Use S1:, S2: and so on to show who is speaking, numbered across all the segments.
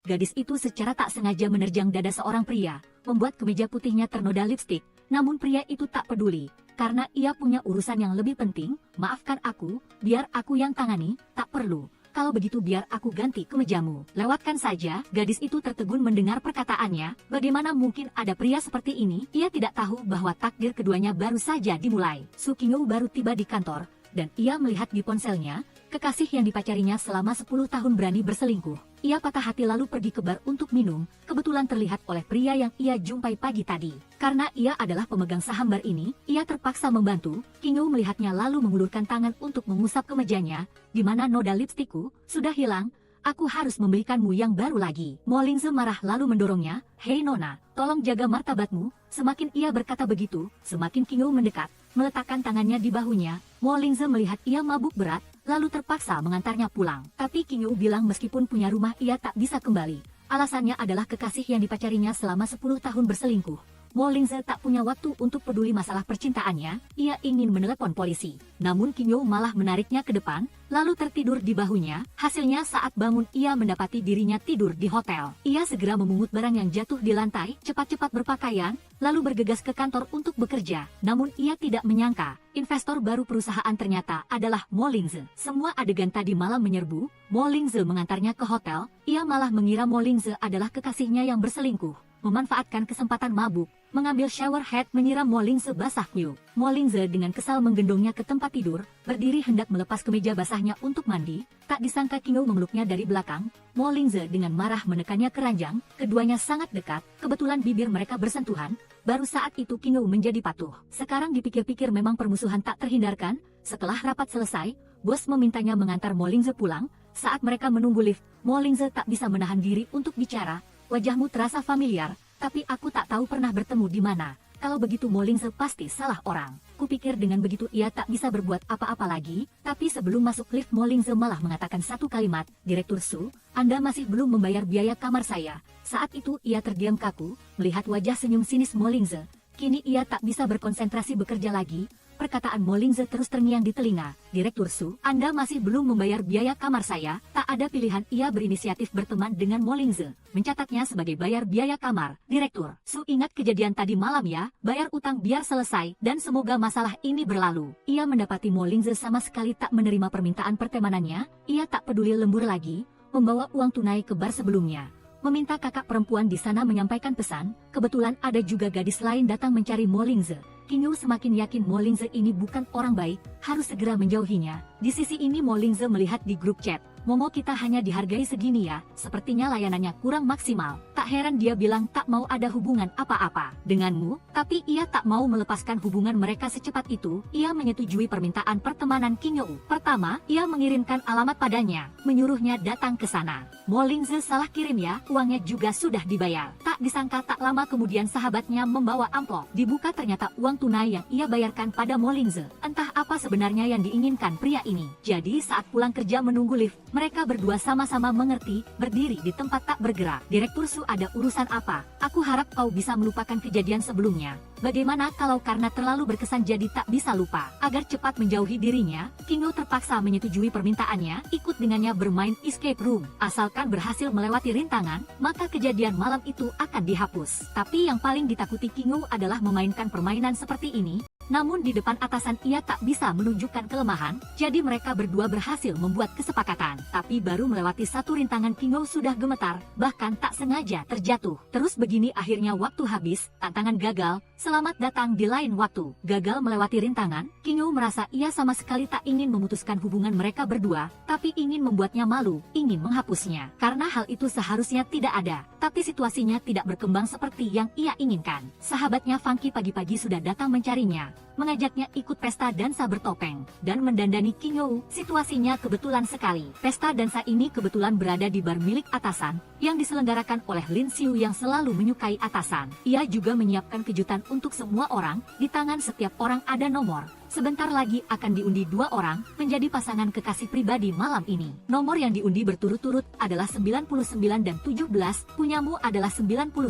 S1: gadis itu secara tak sengaja menerjang dada seorang pria, membuat kemeja putihnya ternoda lipstik. Namun pria itu tak peduli, karena ia punya urusan yang lebih penting. Maafkan aku, biar aku yang tangani. Tak perlu. Kalau begitu biar aku ganti kemejamu. Lewatkan saja. Gadis itu tertegun mendengar perkataannya. Bagaimana mungkin ada pria seperti ini? Ia tidak tahu bahwa takdir keduanya baru saja dimulai. Su Qingyu baru tiba di kantor, dan ia melihat di ponselnya, kekasih yang dipacarinya selama 10 tahun berani berselingkuh. Ia patah hati lalu pergi ke bar untuk minum, kebetulan terlihat oleh pria yang ia jumpai pagi tadi. Karena ia adalah pemegang saham bar ini, ia terpaksa membantu. Qingyu melihatnya lalu mengulurkan tangan untuk mengusap kemejanya. Di mana noda lipstikku? Sudah hilang. Aku harus membelikanmu yang baru lagi. Mo Lingze marah lalu mendorongnya. Hei Nona, tolong jaga martabatmu. Semakin ia berkata begitu, semakin Qingyu mendekat, meletakkan tangannya di bahunya. Mo Lingze melihat ia mabuk berat, lalu terpaksa mengantarnya pulang. Tapi Qingyu bilang meskipun punya rumah ia tak bisa kembali. Alasannya adalah kekasih yang dipacarinya selama 10 tahun berselingkuh. Mo Lingze tak punya waktu untuk peduli masalah percintaannya, ia ingin menelepon polisi. Namun Qingyu malah menariknya ke depan, lalu tertidur di bahunya. Hasilnya saat bangun ia mendapati dirinya tidur di hotel. Ia segera memungut barang yang jatuh di lantai, cepat-cepat berpakaian, lalu bergegas ke kantor untuk bekerja. Namun ia tidak menyangka, investor baru perusahaan ternyata adalah Mo Lingze. Semua adegan tadi malam menyerbu, Mo Lingze mengantarnya ke hotel, ia malah mengira Mo Lingze adalah kekasihnya yang berselingkuh. Memanfaatkan kesempatan mabuk, mengambil shower head menyiram Mo Lingze basah kuyup. Mo Lingze dengan kesal menggendongnya ke tempat tidur, berdiri hendak melepas kemeja basahnya untuk mandi. Tak disangka Qingyu memeluknya dari belakang. Mo Lingze dengan marah menekannya ke ranjang, keduanya sangat dekat, kebetulan bibir mereka bersentuhan. Baru saat itu Qingyu menjadi patuh. Sekarang dipikir-pikir memang permusuhan tak terhindarkan. Setelah rapat selesai, bos memintanya mengantar Mo Lingze pulang. Saat mereka menunggu lift, Mo Lingze tak bisa menahan diri untuk bicara. Wajahmu terasa familiar, tapi aku tak tahu pernah bertemu di mana. Kalau begitu Mo Lingze pasti salah orang. Kupikir dengan begitu ia tak bisa berbuat apa-apa lagi, tapi sebelum masuk lift Mo Lingze malah mengatakan satu kalimat, Direktur Su, Anda masih belum membayar biaya kamar saya. Saat itu ia terdiam kaku, melihat wajah senyum sinis Mo Lingze. Kini ia tak bisa berkonsentrasi bekerja lagi. Perkataan Mo Lingze terus terngiang di telinga. Direktur Su, Anda masih belum membayar biaya kamar saya. Tak ada pilihan ia berinisiatif berteman dengan Mo Lingze, mencatatnya sebagai bayar biaya kamar. Direktur Su, ingat kejadian tadi malam ya, bayar utang biar selesai, dan semoga masalah ini berlalu. Ia mendapati Mo Lingze sama sekali tak menerima permintaan pertemanannya. Ia tak peduli lembur lagi, membawa uang tunai ke bar sebelumnya. Meminta kakak perempuan di sana menyampaikan pesan. Kebetulan ada juga gadis lain datang mencari Mo Lingze. Qingyu semakin yakin Mo Lingze ini bukan orang baik, harus segera menjauhinya. Di sisi ini Mo Lingze melihat di grup chat, Momo kita hanya dihargai segini ya, sepertinya layanannya kurang maksimal. Tak heran dia bilang tak mau ada hubungan apa-apa denganmu, tapi ia tak mau melepaskan hubungan mereka secepat itu. Ia menyetujui permintaan pertemanan Qingyu. Pertama, ia mengirimkan alamat padanya, menyuruhnya datang ke sana. Mo Lingze salah kirim ya, uangnya juga sudah dibayar. Tak disangka tak lama kemudian sahabatnya membawa amplop. Dibuka ternyata uang tunai yang ia bayarkan pada Mo Lingze. Entah apa sebenarnya yang diinginkan pria ini. Jadi saat pulang kerja menunggu lift, mereka berdua sama-sama mengerti, berdiri di tempat tak bergerak. Direktur Su, ada urusan apa? Aku harap kau bisa melupakan kejadian sebelumnya. Bagaimana kalau karena terlalu berkesan jadi tak bisa lupa? Agar cepat menjauhi dirinya, Qingyu terpaksa menyetujui permintaannya, ikut dengannya bermain escape room. Asalkan berhasil melewati rintangan, maka kejadian malam itu akan dihapus. Tapi yang paling ditakuti Qingyu adalah memainkan permainan seperti ini. Namun di depan atasan ia tak bisa menunjukkan kelemahan, jadi mereka berdua berhasil membuat kesepakatan. Tapi baru melewati satu rintangan Qingyu sudah gemetar, bahkan tak sengaja terjatuh. Terus begini akhirnya waktu habis, tantangan gagal, selamat datang di lain waktu. Gagal melewati rintangan, Qingyu merasa ia sama sekali tak ingin memutuskan hubungan mereka berdua, tapi ingin membuatnya malu, ingin menghapusnya. Karena hal itu seharusnya tidak ada, tapi situasinya tidak berkembang seperti yang ia inginkan. Sahabatnya Funky pagi-pagi sudah datang mencarinya, mengajaknya ikut pesta dansa bertopeng, dan mendandani Qingyu. Situasinya kebetulan sekali. Pesta dansa ini kebetulan berada di bar milik atasan, yang diselenggarakan oleh Lin Xiu yang selalu menyukai atasan. Ia juga menyiapkan kejutan untuk semua orang, di tangan setiap orang ada nomor. Sebentar lagi akan diundi 2 orang, menjadi pasangan kekasih pribadi malam ini. Nomor yang diundi berturut-turut adalah 99 dan 17, punyamu adalah 99.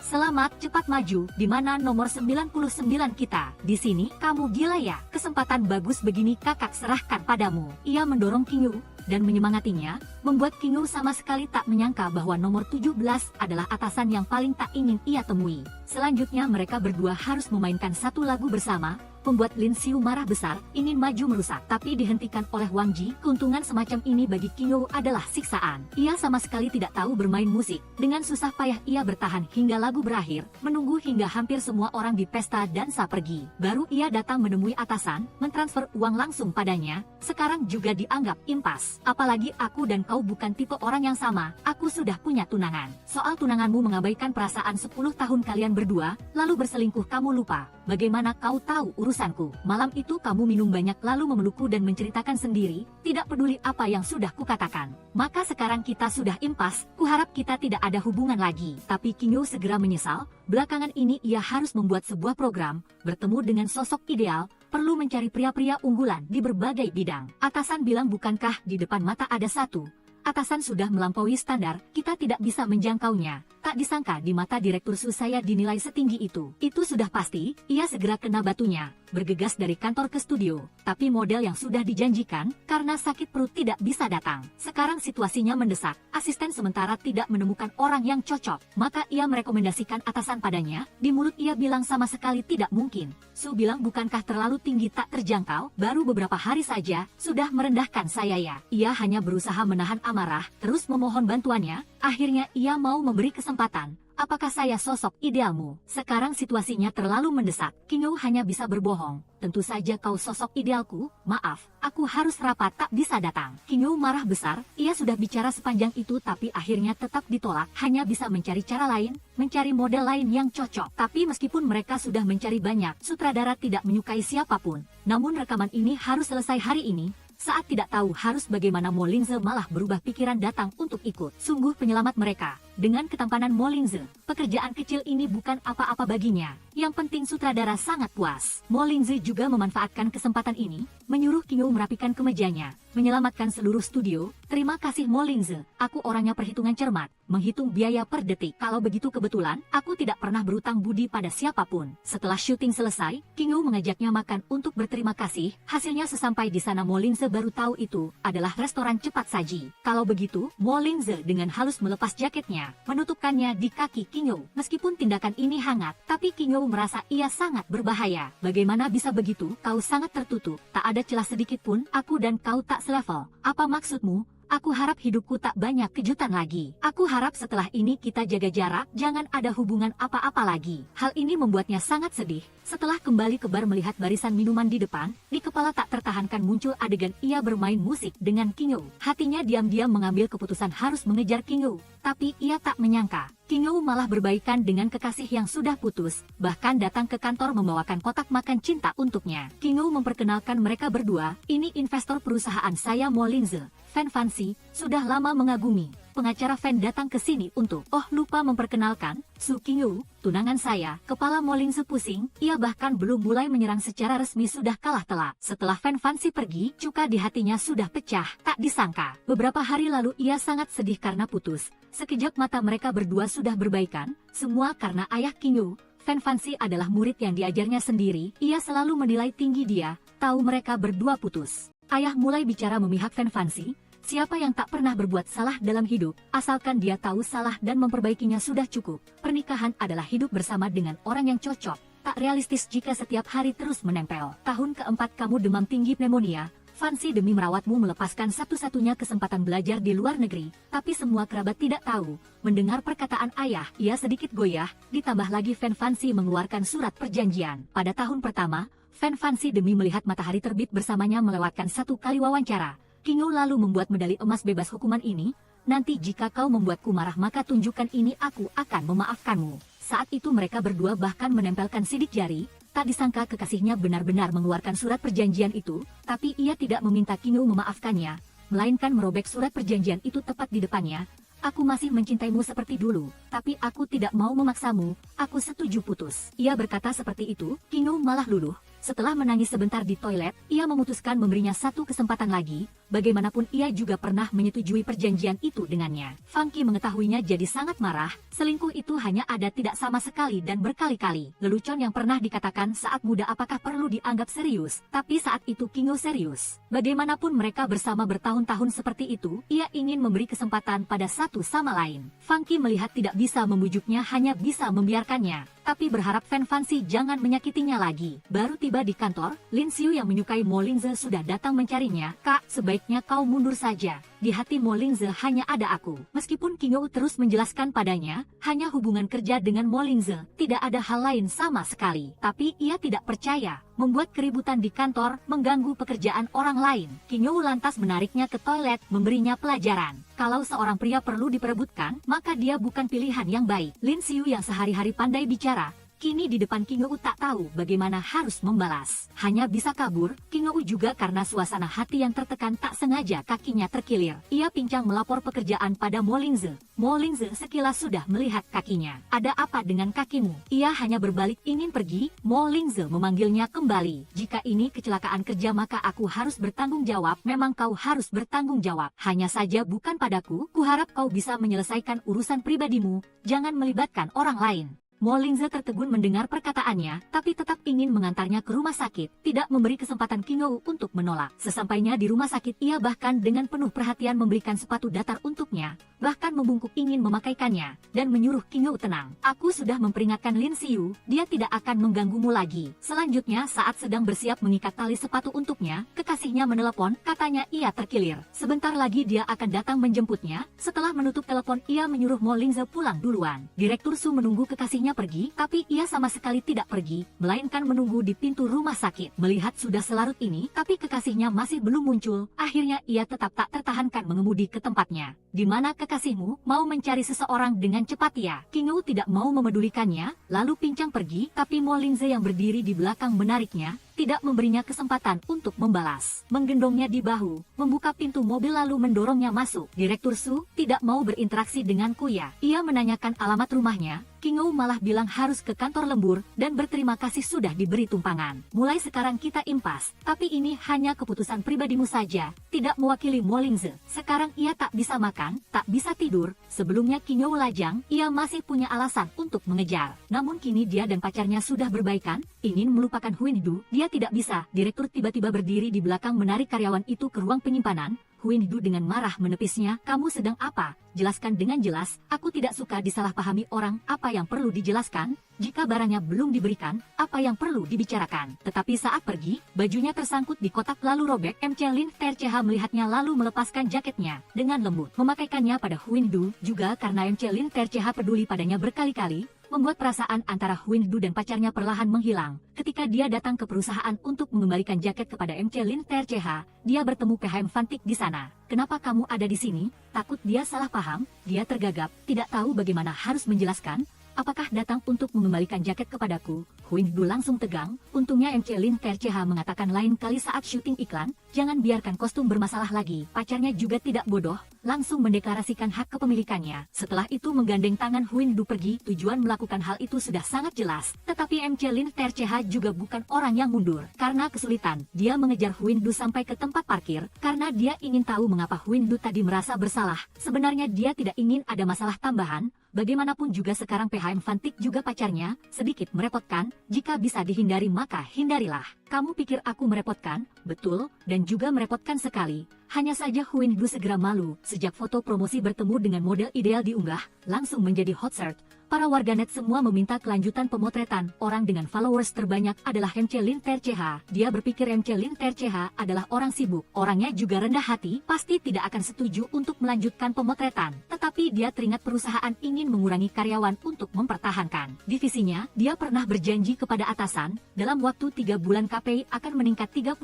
S1: Selamat, cepat maju, di mana nomor 99 kita? Di sini, kamu gila ya? Kesempatan bagus begini kakak serahkan padamu. Ia mendorong Qingyu, dan menyemangatinya, membuat Kingo sama sekali tak menyangka bahwa nomor 17 adalah atasan yang paling tak ingin ia temui. Selanjutnya mereka berdua harus memainkan satu lagu bersama, membuat Lin Xiu marah besar, ingin maju merusak, tapi dihentikan oleh Wang Ji. Keuntungan semacam ini bagi Kingo adalah siksaan. Ia sama sekali tidak tahu bermain musik. Dengan susah payah ia bertahan hingga lagu berakhir, menunggu hingga hampir semua orang di pesta dansa pergi. Baru ia datang menemui atasan, mentransfer uang langsung padanya. Sekarang juga dianggap impas. Apalagi aku dan kau bukan tipe orang yang sama, aku sudah punya tunangan. Soal tunanganmu mengabaikan perasaan 10 tahun kalian berdua, lalu berselingkuh kamu lupa. Bagaimana kau tahu urusanku? Malam itu kamu minum banyak lalu memelukku dan menceritakan sendiri, tidak peduli apa yang sudah kukatakan. Maka sekarang kita sudah impas, kuharap kita tidak ada hubungan lagi. Tapi Kingo segera menyesal, belakangan ini ia harus membuat sebuah program, bertemu dengan sosok ideal, perlu mencari pria-pria unggulan di berbagai bidang. Atasan bilang bukankah di depan mata ada satu? Atasan sudah melampaui standar, kita tidak bisa menjangkaunya. Tak disangka di mata Direktur Su saya dinilai setinggi itu. Itu sudah pasti, ia segera kena batunya. Bergegas dari kantor ke studio, tapi model yang sudah dijanjikan, karena sakit perut tidak bisa datang. Sekarang situasinya mendesak, asisten sementara tidak menemukan orang yang cocok. Maka ia merekomendasikan atasan padanya, di mulut ia bilang sama sekali tidak mungkin. Su bilang bukankah terlalu tinggi tak terjangkau, baru beberapa hari saja, sudah merendahkan saya ya. Ia hanya berusaha menahan amarah, terus memohon bantuannya, akhirnya ia mau memberi kesempatan. Apakah saya sosok idealmu? Sekarang situasinya terlalu mendesak, Kingo hanya bisa berbohong. Tentu saja kau sosok idealku, maaf, aku harus rapat tak bisa datang. Kingo marah besar, ia sudah bicara sepanjang itu tapi akhirnya tetap ditolak, hanya bisa mencari cara lain, mencari model lain yang cocok. Tapi meskipun mereka sudah mencari banyak, sutradara tidak menyukai siapapun. Namun rekaman ini harus selesai hari ini. Saat tidak tahu harus bagaimana, Mo Lingze malah berubah pikiran datang untuk ikut. Sungguh penyelamat mereka. Dengan ketampanan Mo Lingze, pekerjaan kecil ini bukan apa-apa baginya. Yang penting sutradara sangat puas. Mo Lingze juga memanfaatkan kesempatan ini, menyuruh Kingo merapikan kemejanya, menyelamatkan seluruh studio. Terima kasih Mo Lingze, aku orangnya perhitungan cermat, menghitung biaya per detik. Kalau begitu kebetulan, aku tidak pernah berutang budi pada siapapun. Setelah syuting selesai, Kingo mengajaknya makan untuk berterima kasih. Hasilnya sesampai di sana Mo Lingze baru tahu itu adalah restoran cepat saji. Kalau begitu, Mo Lingze dengan halus melepas jaketnya, menutupkannya di kaki Kingo. Meskipun tindakan ini hangat, tapi Kingo merasa ia sangat berbahaya. Bagaimana bisa begitu? Kau sangat tertutup, tak ada celah sedikit pun. Aku dan kau tak selevel. Apa maksudmu? Aku harap hidupku tak banyak kejutan lagi. Aku harap setelah ini kita jaga jarak, jangan ada hubungan apa-apa lagi. Hal ini membuatnya sangat sedih. Setelah kembali ke bar melihat barisan minuman di depan, di kepala tak tertahankan muncul adegan ia bermain musik dengan Kingo. Hatinya diam-diam mengambil keputusan harus mengejar Kingo. Tapi ia tak menyangka, Kingo malah berbaikan dengan kekasih yang sudah putus, bahkan datang ke kantor membawakan kotak makan cinta untuknya. Kingo memperkenalkan mereka berdua, ini investor perusahaan saya Mo Lingze. Fan Fancy, sudah lama mengagumi. Pengacara Fan datang ke sini untuk, lupa memperkenalkan, Su Kingo, tunangan saya. Kepala Mo Lingze pusing, ia bahkan belum mulai menyerang secara resmi sudah kalah telak. Setelah Fan Fancy pergi, cuka di hatinya sudah pecah, tak disangka. Beberapa hari lalu ia sangat sedih karena putus. Sekejap mata mereka berdua sudah berbaikan, semua karena ayah Kingo. Fan Fancy adalah murid yang diajarnya sendiri, ia selalu menilai tinggi dia, tahu mereka berdua putus. Ayah mulai bicara memihak Fan Fancy, siapa yang tak pernah berbuat salah dalam hidup, asalkan dia tahu salah dan memperbaikinya sudah cukup. Pernikahan adalah hidup bersama dengan orang yang cocok, tak realistis jika setiap hari terus menempel. Tahun keempat kamu demam tinggi pneumonia, Fancy demi merawatmu melepaskan satu-satunya kesempatan belajar di luar negeri, tapi semua kerabat tidak tahu. Mendengar perkataan ayah, ia sedikit goyah, ditambah lagi Fan Fancy mengeluarkan surat perjanjian. Pada tahun pertama, Fan Fancy demi melihat matahari terbit bersamanya melewatkan 1 kali wawancara. Kingo lalu membuat medali emas bebas hukuman ini, nanti jika kau membuatku marah maka tunjukkan ini aku akan memaafkanmu. Saat itu mereka berdua bahkan menempelkan sidik jari. Tak disangka kekasihnya benar-benar mengeluarkan surat perjanjian itu, tapi ia tidak meminta Kingo memaafkannya, melainkan merobek surat perjanjian itu tepat di depannya. Aku masih mencintaimu seperti dulu, tapi aku tidak mau memaksamu, aku setuju putus. Ia berkata seperti itu, Kingo malah luluh. Setelah menangis sebentar di toilet, ia memutuskan memberinya satu kesempatan lagi. Bagaimanapun ia juga pernah menyetujui perjanjian itu dengannya. Funky mengetahuinya jadi sangat marah. Selingkuh itu hanya ada tidak sama sekali dan berkali-kali. Lelucon yang pernah dikatakan saat muda apakah perlu dianggap serius, tapi saat itu Kingo serius. Bagaimanapun mereka bersama bertahun-tahun seperti itu, ia ingin memberi kesempatan pada satu sama lain. Funky melihat tidak bisa membujuknya, hanya bisa membiarkannya. Tapi berharap Fan Fancy jangan menyakitinya lagi. Baru tiba di kantor, Lin Xiu yang menyukai Mo Lingze sudah datang mencarinya. Kak, sebaiknya kau mundur saja. Di hati Mo Lingze hanya ada aku. Meskipun Kingo terus menjelaskan padanya, hanya hubungan kerja dengan Mo Lingze, tidak ada hal lain sama sekali. Tapi ia tidak percaya. Membuat keributan di kantor, mengganggu pekerjaan orang lain. Kingo lantas menariknya ke toilet, memberinya pelajaran. Kalau seorang pria perlu diperebutkan, maka dia bukan pilihan yang baik. Lin Xiu yang sehari-hari pandai bicara, kini di depan Kingo tak tahu bagaimana harus membalas. Hanya bisa kabur. Kingo juga karena suasana hati yang tertekan tak sengaja kakinya terkilir. Ia pincang melapor pekerjaan pada Mo Lingze. Mo Lingze sekilas sudah melihat kakinya. Ada apa dengan kakimu? Ia hanya berbalik ingin pergi. Mo Lingze memanggilnya kembali. Jika ini kecelakaan kerja maka aku harus bertanggung jawab. Memang kau harus bertanggung jawab. Hanya saja bukan padaku. Kuharap kau bisa menyelesaikan urusan pribadimu. Jangan melibatkan orang lain. Mo Lingze tertegun mendengar perkataannya, tapi tetap ingin mengantarnya ke rumah sakit, tidak memberi kesempatan Kingo untuk menolak. Sesampainya di rumah sakit, ia bahkan dengan penuh perhatian memberikan sepatu datar untuknya, bahkan membungkuk ingin memakaikannya, dan menyuruh Kingo tenang. Aku sudah memperingatkan Lin Xiu, dia tidak akan mengganggumu lagi. Selanjutnya saat sedang bersiap mengikat tali sepatu untuknya, kekasihnya menelepon, katanya ia terkilir. Sebentar lagi dia akan datang menjemputnya. Setelah menutup telepon, ia menyuruh Mo Lingze pulang duluan. Direktur Su menunggu kekasihnya pergi, tapi ia sama sekali tidak pergi, melainkan menunggu di pintu rumah sakit. Melihat sudah selarut ini, tapi kekasihnya masih belum muncul, akhirnya ia tetap tak tertahankan mengemudi ke tempatnya. Di mana kekasihmu? Mau mencari seseorang dengan cepat ya. Kingo tidak mau memedulikannya, lalu pincang pergi, tapi Mo Lingze yang berdiri di belakang menariknya, tidak memberinya kesempatan untuk membalas. Menggendongnya di bahu, membuka pintu mobil lalu mendorongnya masuk. Direktur Su tidak mau berinteraksi denganku ya. Ia menanyakan alamat rumahnya. Kingo malah bilang harus ke kantor lembur, dan berterima kasih sudah diberi tumpangan. Mulai sekarang kita impas, tapi ini hanya keputusan pribadimu saja, tidak mewakili Mo Lingze. Sekarang ia tak bisa makan, tak bisa tidur. Sebelumnya Kingo lajang, ia masih punya alasan untuk mengejar. Namun kini dia dan pacarnya sudah berbaikan, ingin melupakan Huindu, dia tidak bisa. Direktur tiba-tiba berdiri di belakang menarik karyawan itu ke ruang penyimpanan. Huindu dengan marah menepisnya, kamu sedang apa? Jelaskan dengan jelas, aku tidak suka disalahpahami orang, apa yang perlu dijelaskan? Jika barangnya belum diberikan, apa yang perlu dibicarakan? Tetapi saat pergi, bajunya tersangkut di kotak lalu robek. MC Lin Terceha melihatnya lalu melepaskan jaketnya, dengan lembut, memakaikannya pada Huindu, juga karena MC Lin Terceha peduli padanya berkali-kali, membuat perasaan antara Huindu dan pacarnya perlahan menghilang. Ketika dia datang ke perusahaan untuk mengembalikan jaket kepada MC Lin Terceha, dia bertemu PHM Fantik di sana. Kenapa kamu ada di sini? Takut dia salah paham, dia tergagap, tidak tahu bagaimana harus menjelaskan. Apakah datang untuk mengembalikan jaket kepadaku? Huindu langsung tegang. Untungnya MC Lin Terceha mengatakan lain kali saat syuting iklan, jangan biarkan kostum bermasalah lagi. Pacarnya juga tidak bodoh, langsung mendeklarasikan hak kepemilikannya. Setelah itu menggandeng tangan Huindu pergi. Tujuan melakukan hal itu sudah sangat jelas. Tetapi MC Lin Terceha juga bukan orang yang mundur. Karena kesulitan, dia mengejar Huindu sampai ke tempat parkir, karena dia ingin tahu mengapa Huindu tadi merasa bersalah. Sebenarnya dia tidak ingin ada masalah tambahan. Bagaimanapun juga sekarang PHM Fantik juga pacarnya, sedikit merepotkan. Jika bisa dihindari maka hindarilah. Kamu pikir aku merepotkan? Betul, dan juga merepotkan sekali. Hanya saja Huindu segera malu. Sejak foto promosi bertemu dengan model ideal diunggah, langsung menjadi hot search. Para warganet semua meminta kelanjutan pemotretan. Orang dengan followers terbanyak adalah MC Lin Terceha. Dia berpikir MC Lin Terceha adalah orang sibuk. Orangnya juga rendah hati, pasti tidak akan setuju untuk melanjutkan pemotretan. Tetapi dia teringat perusahaan ingin mengurangi karyawan untuk mempertahankan divisinya. Dia pernah berjanji kepada atasan, dalam waktu 3 bulan KPI akan meningkat 30%.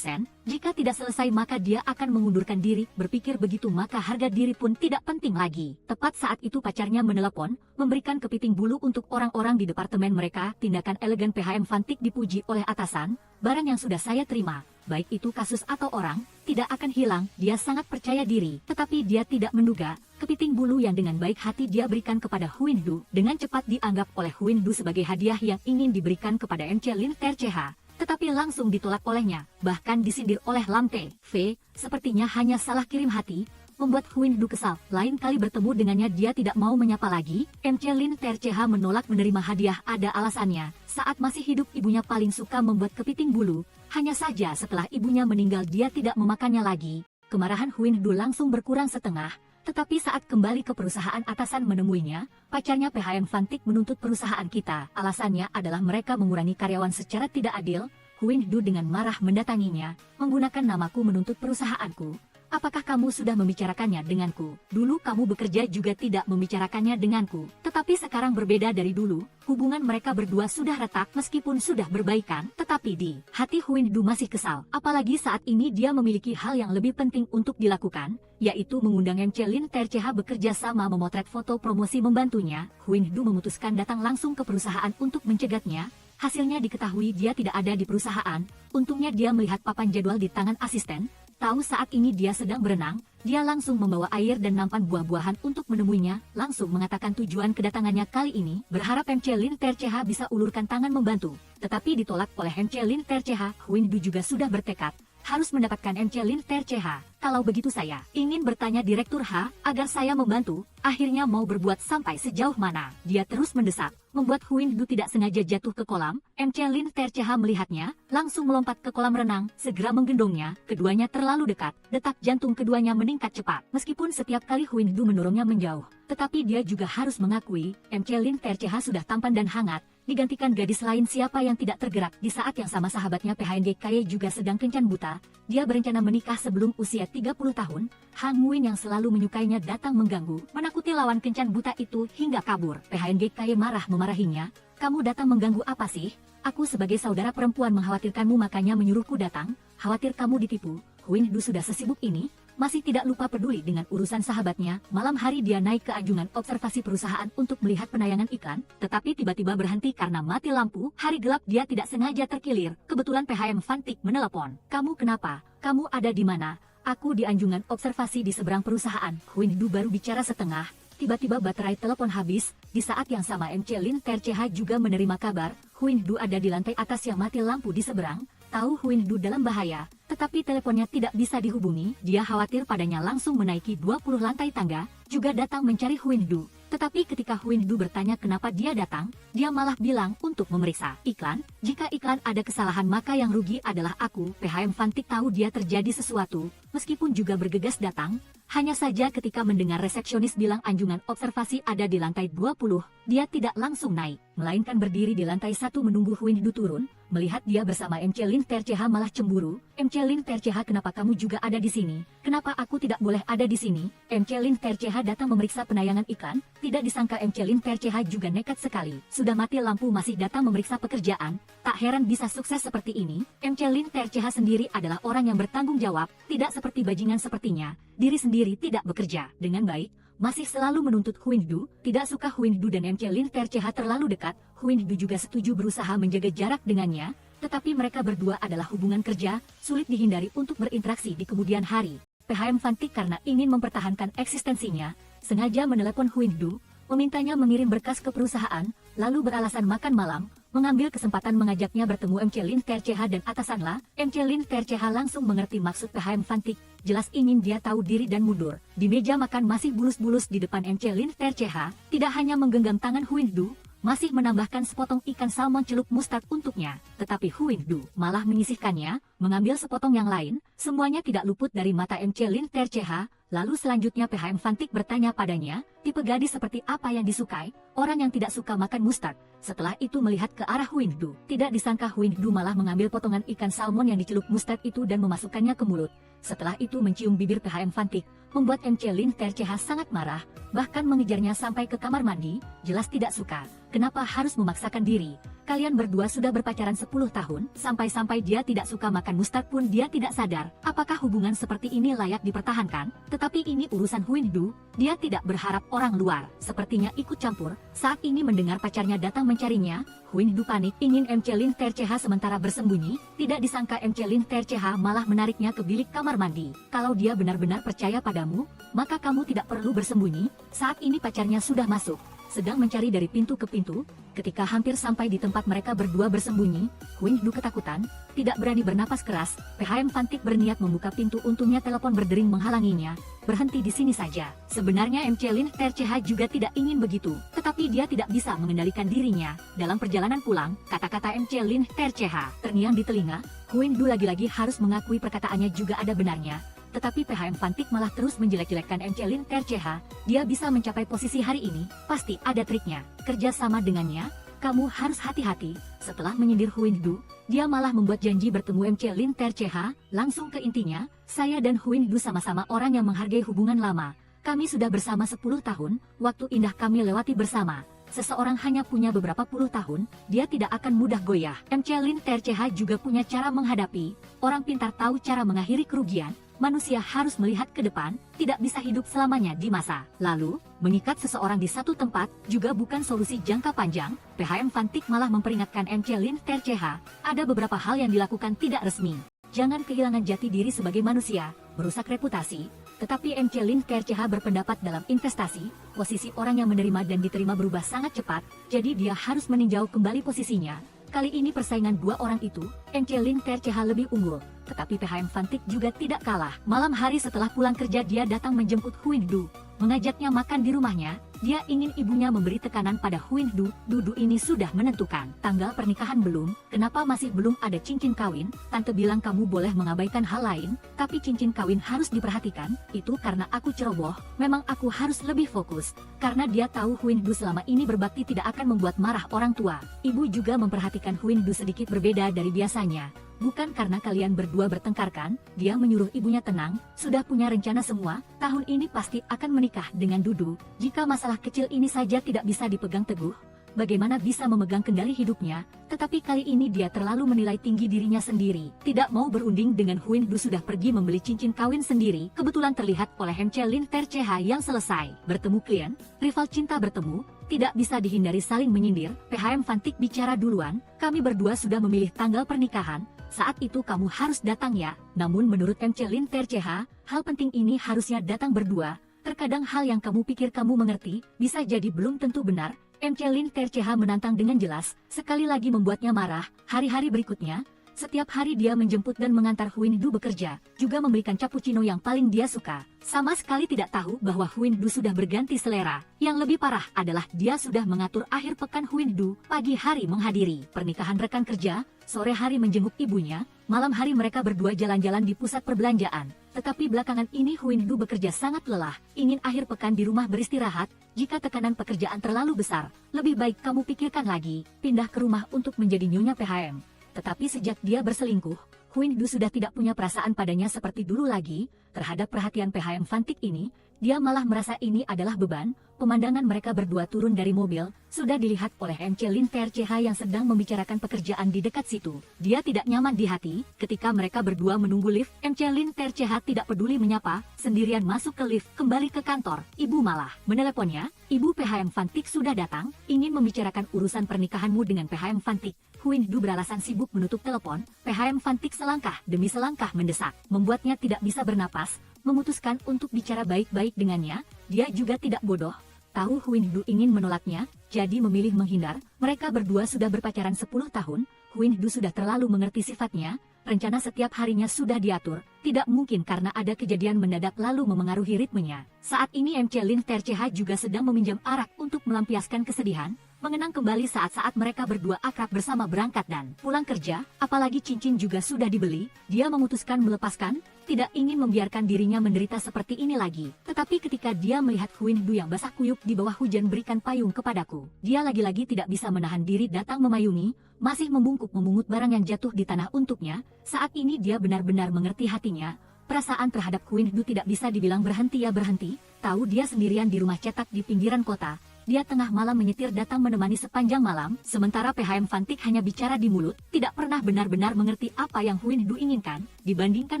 S1: Jika tidak selesai maka dia akan mengundurkan diri. Berpikir begitu maka harga diri pun tidak penting lagi. Tepat saat itu pacarnya menelepon, memberikan kepiting bulu untuk orang-orang di departemen mereka. Tindakan elegan PHM Fantik dipuji oleh atasan. Barang yang sudah saya terima, baik itu kasus atau orang, tidak akan hilang. Dia sangat percaya diri, tetapi dia tidak menduga, kepiting bulu yang dengan baik hati dia berikan kepada Huindu, dengan cepat dianggap oleh Huindu sebagai hadiah yang ingin diberikan kepada MC Lin Terceha. tetapi langsung ditolak olehnya, bahkan disindir oleh Lam Te-Fei. Sepertinya hanya salah kirim hati, membuat Huin Du kesal. Lain kali bertemu dengannya dia tidak mau menyapa lagi. Lin Terceha menolak menerima hadiah. Ada alasannya. Saat masih hidup ibunya paling suka membuat kepiting bulu. Hanya saja setelah ibunya meninggal dia tidak memakannya lagi. Kemarahan Huin Du langsung berkurang setengah. Tetapi saat kembali ke perusahaan atasan menemuinya, pacarnya PHM Fantik menuntut perusahaan kita. Alasannya adalah mereka mengurangi karyawan secara tidak adil. Huin Du dengan marah mendatanginya, menggunakan namaku menuntut perusahaanku. Apakah kamu sudah membicarakannya denganku? Dulu kamu bekerja juga tidak membicarakannya denganku. Tetapi sekarang berbeda dari dulu, hubungan mereka berdua sudah retak meskipun sudah berbaikan. Tetapi di hati Huin Du masih kesal. Apalagi saat ini dia memiliki hal yang lebih penting untuk dilakukan, yaitu mengundang Lin Terceha bekerja sama memotret foto promosi membantunya. Huin Du memutuskan datang langsung ke perusahaan untuk mencegatnya. Hasilnya diketahui dia tidak ada di perusahaan. Untungnya dia melihat papan jadwal di tangan asisten. Tahu saat ini dia sedang berenang, dia langsung membawa air dan nampan buah-buahan untuk menemuinya, langsung mengatakan tujuan kedatangannya kali ini, berharap Lin Terceha bisa ulurkan tangan membantu. Tetapi ditolak oleh Lin Terceha. Huin Du juga sudah bertekad, harus mendapatkan Lin Terceha. Kalau begitu saya ingin bertanya Direktur H, agar saya membantu, akhirnya mau berbuat sampai sejauh mana. Dia terus mendesak, membuat Huin Du tidak sengaja jatuh ke kolam. Lin Terceha melihatnya, langsung melompat ke kolam renang, segera menggendongnya. Keduanya terlalu dekat, detak jantung keduanya meningkat cepat. Meskipun setiap kali Huin Du mendorongnya menjauh, tetapi dia juga harus mengakui, Lin Terceha sudah tampan dan hangat, digantikan gadis lain siapa yang tidak tergerak. Di saat yang sama sahabatnya PHNGKY juga sedang kencan buta. Dia berencana menikah sebelum usia 30 tahun. Hang Win yang selalu menyukainya datang mengganggu, menakuti lawan kencan buta itu hingga kabur. PHNGKY marah memarahinya. Kamu datang mengganggu apa sih? Aku sebagai saudara perempuan mengkhawatirkanmu makanya menyuruhku datang. Khawatir kamu ditipu. Huin Du sudah sesibuk ini, masih tidak lupa peduli dengan urusan sahabatnya. Malam hari dia naik ke anjungan observasi perusahaan untuk melihat penayangan iklan, tetapi tiba-tiba berhenti karena mati lampu. Hari gelap dia tidak sengaja terkilir. Kebetulan PHM Fantik menelepon. Kamu kenapa? Kamu ada di mana? Aku di anjungan observasi di seberang perusahaan. Huin Du baru bicara setengah. Tiba-tiba baterai telepon habis. Di saat yang sama Lin Terceha juga menerima kabar. Huin Du ada di lantai atas yang mati lampu di seberang. Tahu Huin Du dalam bahaya, tetapi teleponnya tidak bisa dihubungi. Dia khawatir padanya langsung menaiki 20 lantai tangga, juga datang mencari Huin Du. Tetapi ketika Huin Du bertanya kenapa dia datang, dia malah bilang untuk memeriksa iklan. Jika iklan ada kesalahan maka yang rugi adalah aku. PHM Fantik tahu dia terjadi sesuatu, meskipun juga bergegas datang. Hanya saja ketika mendengar resepsionis bilang anjungan observasi ada di lantai 20, dia tidak langsung naik, melainkan berdiri di lantai 1 menunggu Huin Du turun. Melihat dia bersama Lin Terceha malah cemburu. Lin Terceha, kenapa kamu juga ada di sini? Kenapa aku tidak boleh ada di sini? Lin Terceha datang memeriksa penayangan iklan. Tidak disangka Lin Terceha juga nekat sekali. Sudah mati lampu masih datang memeriksa pekerjaan. Tak heran bisa sukses seperti ini. Lin Terceha sendiri adalah orang yang bertanggung jawab, tidak seperti bajingan sepertinya. Diri sendiri tidak bekerja dengan baik. Masih selalu menuntut Huin Du. Tidak suka Huin Du dan Lin Terceha terlalu dekat. Huin Du juga setuju berusaha menjaga jarak dengannya. Tetapi mereka berdua adalah hubungan kerja, sulit dihindari untuk berinteraksi di kemudian hari. PHM Fantik karena ingin mempertahankan eksistensinya, sengaja menelepon Huin Du, memintanya mengirim berkas ke perusahaan, lalu beralasan makan malam, mengambil kesempatan mengajaknya bertemu Lin Terceha dan atasanlah. Lin Terceha langsung mengerti maksud PHM Fantik, jelas ingin dia tahu diri dan mundur. Di meja makan masih bulus-bulus di depan Lin Terceha, tidak hanya menggenggam tangan Huin Du, masih menambahkan sepotong ikan salmon celup mustard untuknya. Tetapi Huin Du malah menyisihkannya, mengambil sepotong yang lain. Semuanya tidak luput dari mata Lin Terceha. Lalu selanjutnya PHM Fantik bertanya padanya, tipe gadis seperti apa yang disukai? Orang yang tidak suka makan mustard. Setelah itu melihat ke arah Huin Du. Tidak disangka Huin Du malah mengambil potongan ikan salmon yang dicelup mustard itu dan memasukkannya ke mulut. Setelah itu mencium bibir PHM Fantik, membuat Lin Terceha sangat marah, bahkan mengejarnya sampai ke kamar mandi. Jelas tidak suka. Kenapa harus memaksakan diri? Kalian berdua sudah berpacaran 10 tahun, sampai-sampai dia tidak suka makan mustard pun dia tidak sadar. Apakah hubungan seperti ini layak dipertahankan? Tetapi ini urusan Huin Du, dia tidak berharap orang luar sepertinya ikut campur. Saat ini mendengar pacarnya datang mencarinya, Huin Du panik, ingin Lin Terceha sementara bersembunyi. Tidak disangka Lin Terceha malah menariknya ke bilik kamar mandi. Kalau dia benar-benar percaya padamu, maka kamu tidak perlu bersembunyi. Saat ini pacarnya sudah masuk, sedang mencari dari pintu ke pintu. Ketika hampir sampai di tempat mereka berdua bersembunyi, Huing Du ketakutan, tidak berani bernapas keras. PHM Fantik berniat membuka pintu, untungnya telepon berdering menghalanginya. Berhenti di sini saja. Sebenarnya MC Lin Terceha juga tidak ingin begitu, tetapi dia tidak bisa mengendalikan dirinya. Dalam perjalanan pulang, kata-kata MC Lin Terceha terngiang di telinga. Huing Du lagi-lagi harus mengakui perkataannya juga ada benarnya. Tetapi PHM Fantik malah terus menjelek-jelekkan MC Lin Terceha. Dia bisa mencapai posisi hari ini, pasti ada triknya. Kerja sama dengannya, kamu harus hati-hati. Setelah menyindir Huing Du, dia malah membuat janji bertemu MC Lin Terceha. Langsung ke intinya, saya dan Huing Du sama-sama orang yang menghargai hubungan lama. Kami sudah bersama 10 tahun, waktu indah kami lewati bersama. Seseorang hanya punya beberapa puluh tahun, dia tidak akan mudah goyah. MC Lin Terceha juga punya cara menghadapi. Orang pintar tahu cara mengakhiri kerugian. Manusia harus melihat ke depan, tidak bisa hidup selamanya di masa lalu. Mengikat seseorang di satu tempat juga bukan solusi jangka panjang. PHM Fantik malah memperingatkan MC Lin Terceha, ada beberapa hal yang dilakukan tidak resmi. Jangan kehilangan jati diri sebagai manusia, merusak reputasi. Tetapi MC Lin Terceha berpendapat dalam investasi, posisi orang yang menerima dan diterima berubah sangat cepat, jadi dia harus meninjau kembali posisinya. Kali ini persaingan dua orang itu, MC Lin Terceha lebih unggul. Tetapi PHM Fantik juga tidak kalah. Malam hari setelah pulang kerja dia datang menjemput Huing Du. Mengajaknya makan di rumahnya, dia ingin ibunya memberi tekanan pada Huing Du. Du ini sudah menentukan tanggal pernikahan belum, kenapa masih belum ada cincin kawin? Tante bilang kamu boleh mengabaikan hal lain, tapi cincin kawin harus diperhatikan. Itu karena aku ceroboh, memang aku harus lebih fokus. Karena dia tahu Huing Du selama ini berbakti tidak akan membuat marah orang tua. Ibu juga memperhatikan Huing Du sedikit berbeda dari biasanya. Bukan karena kalian berdua bertengkar kan, dia menyuruh ibunya tenang, sudah punya rencana semua, tahun ini pasti akan menikah dengan Dudu. Jika masalah kecil ini saja tidak bisa dipegang teguh, bagaimana bisa memegang kendali hidupnya? Tetapi kali ini dia terlalu menilai tinggi dirinya sendiri, tidak mau berunding dengan Huing Du sudah pergi membeli cincin kawin sendiri. Kebetulan terlihat oleh MC Lin Terceha yang selesai bertemu klien, rival cinta bertemu. Tidak bisa dihindari saling menyindir. PHM Fantik bicara duluan, kami berdua sudah memilih tanggal pernikahan. Saat itu kamu harus datang ya. Namun menurut MC Lin Terceha, hal penting ini harusnya datang berdua. Terkadang hal yang kamu pikir kamu mengerti, bisa jadi belum tentu benar. MC Lin Terceha menantang dengan jelas, sekali lagi membuatnya marah. Hari-hari berikutnya, setiap hari dia menjemput dan mengantar Huing Du bekerja, juga memberikan cappuccino yang paling dia suka. Sama sekali tidak tahu bahwa Huing Du sudah berganti selera. Yang lebih parah adalah dia sudah mengatur akhir pekan Huing Du, pagi hari menghadiri pernikahan rekan kerja, sore hari menjenguk ibunya, malam hari mereka berdua jalan-jalan di pusat perbelanjaan. Tetapi belakangan ini Huing Du bekerja sangat lelah, ingin akhir pekan di rumah beristirahat. Jika tekanan pekerjaan terlalu besar, lebih baik kamu pikirkan lagi, pindah ke rumah untuk menjadi nyonya PHM. Tetapi sejak dia berselingkuh, Huing Du sudah tidak punya perasaan padanya seperti dulu lagi. Terhadap perhatian PHM Fantik ini, dia malah merasa ini adalah beban. Pemandangan mereka berdua turun dari mobil, sudah dilihat oleh MC Lin Terceha yang sedang membicarakan pekerjaan di dekat situ. Dia tidak nyaman di hati, ketika mereka berdua menunggu lift, MC Lin Terceha tidak peduli menyapa, sendirian masuk ke lift, kembali ke kantor. Ibu malah meneleponnya, ibu PHM Fantik sudah datang, ingin membicarakan urusan pernikahanmu dengan PHM Fantik. Huing Du beralasan sibuk menutup telepon. PHM Fantik selangkah demi selangkah mendesak, membuatnya tidak bisa bernapas, memutuskan untuk bicara baik-baik dengannya. Dia juga tidak bodoh, tahu Huing Du ingin menolaknya, jadi memilih menghindar. Mereka berdua sudah berpacaran 10 tahun, Huing Du sudah terlalu mengerti sifatnya, rencana setiap harinya sudah diatur, tidak mungkin karena ada kejadian mendadak lalu memengaruhi ritmenya. Saat ini MC Lin Terceha juga sedang meminjam arak untuk melampiaskan kesedihan, mengenang kembali saat-saat mereka berdua akrab bersama berangkat dan pulang kerja, apalagi cincin juga sudah dibeli. Dia memutuskan melepaskan, tidak ingin membiarkan dirinya menderita seperti ini lagi. Tetapi ketika dia melihat Huing Du yang basah kuyup di bawah hujan berikan payung kepadaku, dia lagi-lagi tidak bisa menahan diri datang memayungi, masih membungkuk memungut barang yang jatuh di tanah untuknya. Saat ini dia benar-benar mengerti hatinya. Perasaan terhadap Huing Du tidak bisa dibilang berhenti ya berhenti. Tahu dia sendirian di rumah cetak di pinggiran kota. Dia tengah malam menyetir datang menemani sepanjang malam, sementara PHM Fantik hanya bicara di mulut, tidak pernah benar-benar mengerti apa yang Huing Du inginkan. Dibandingkan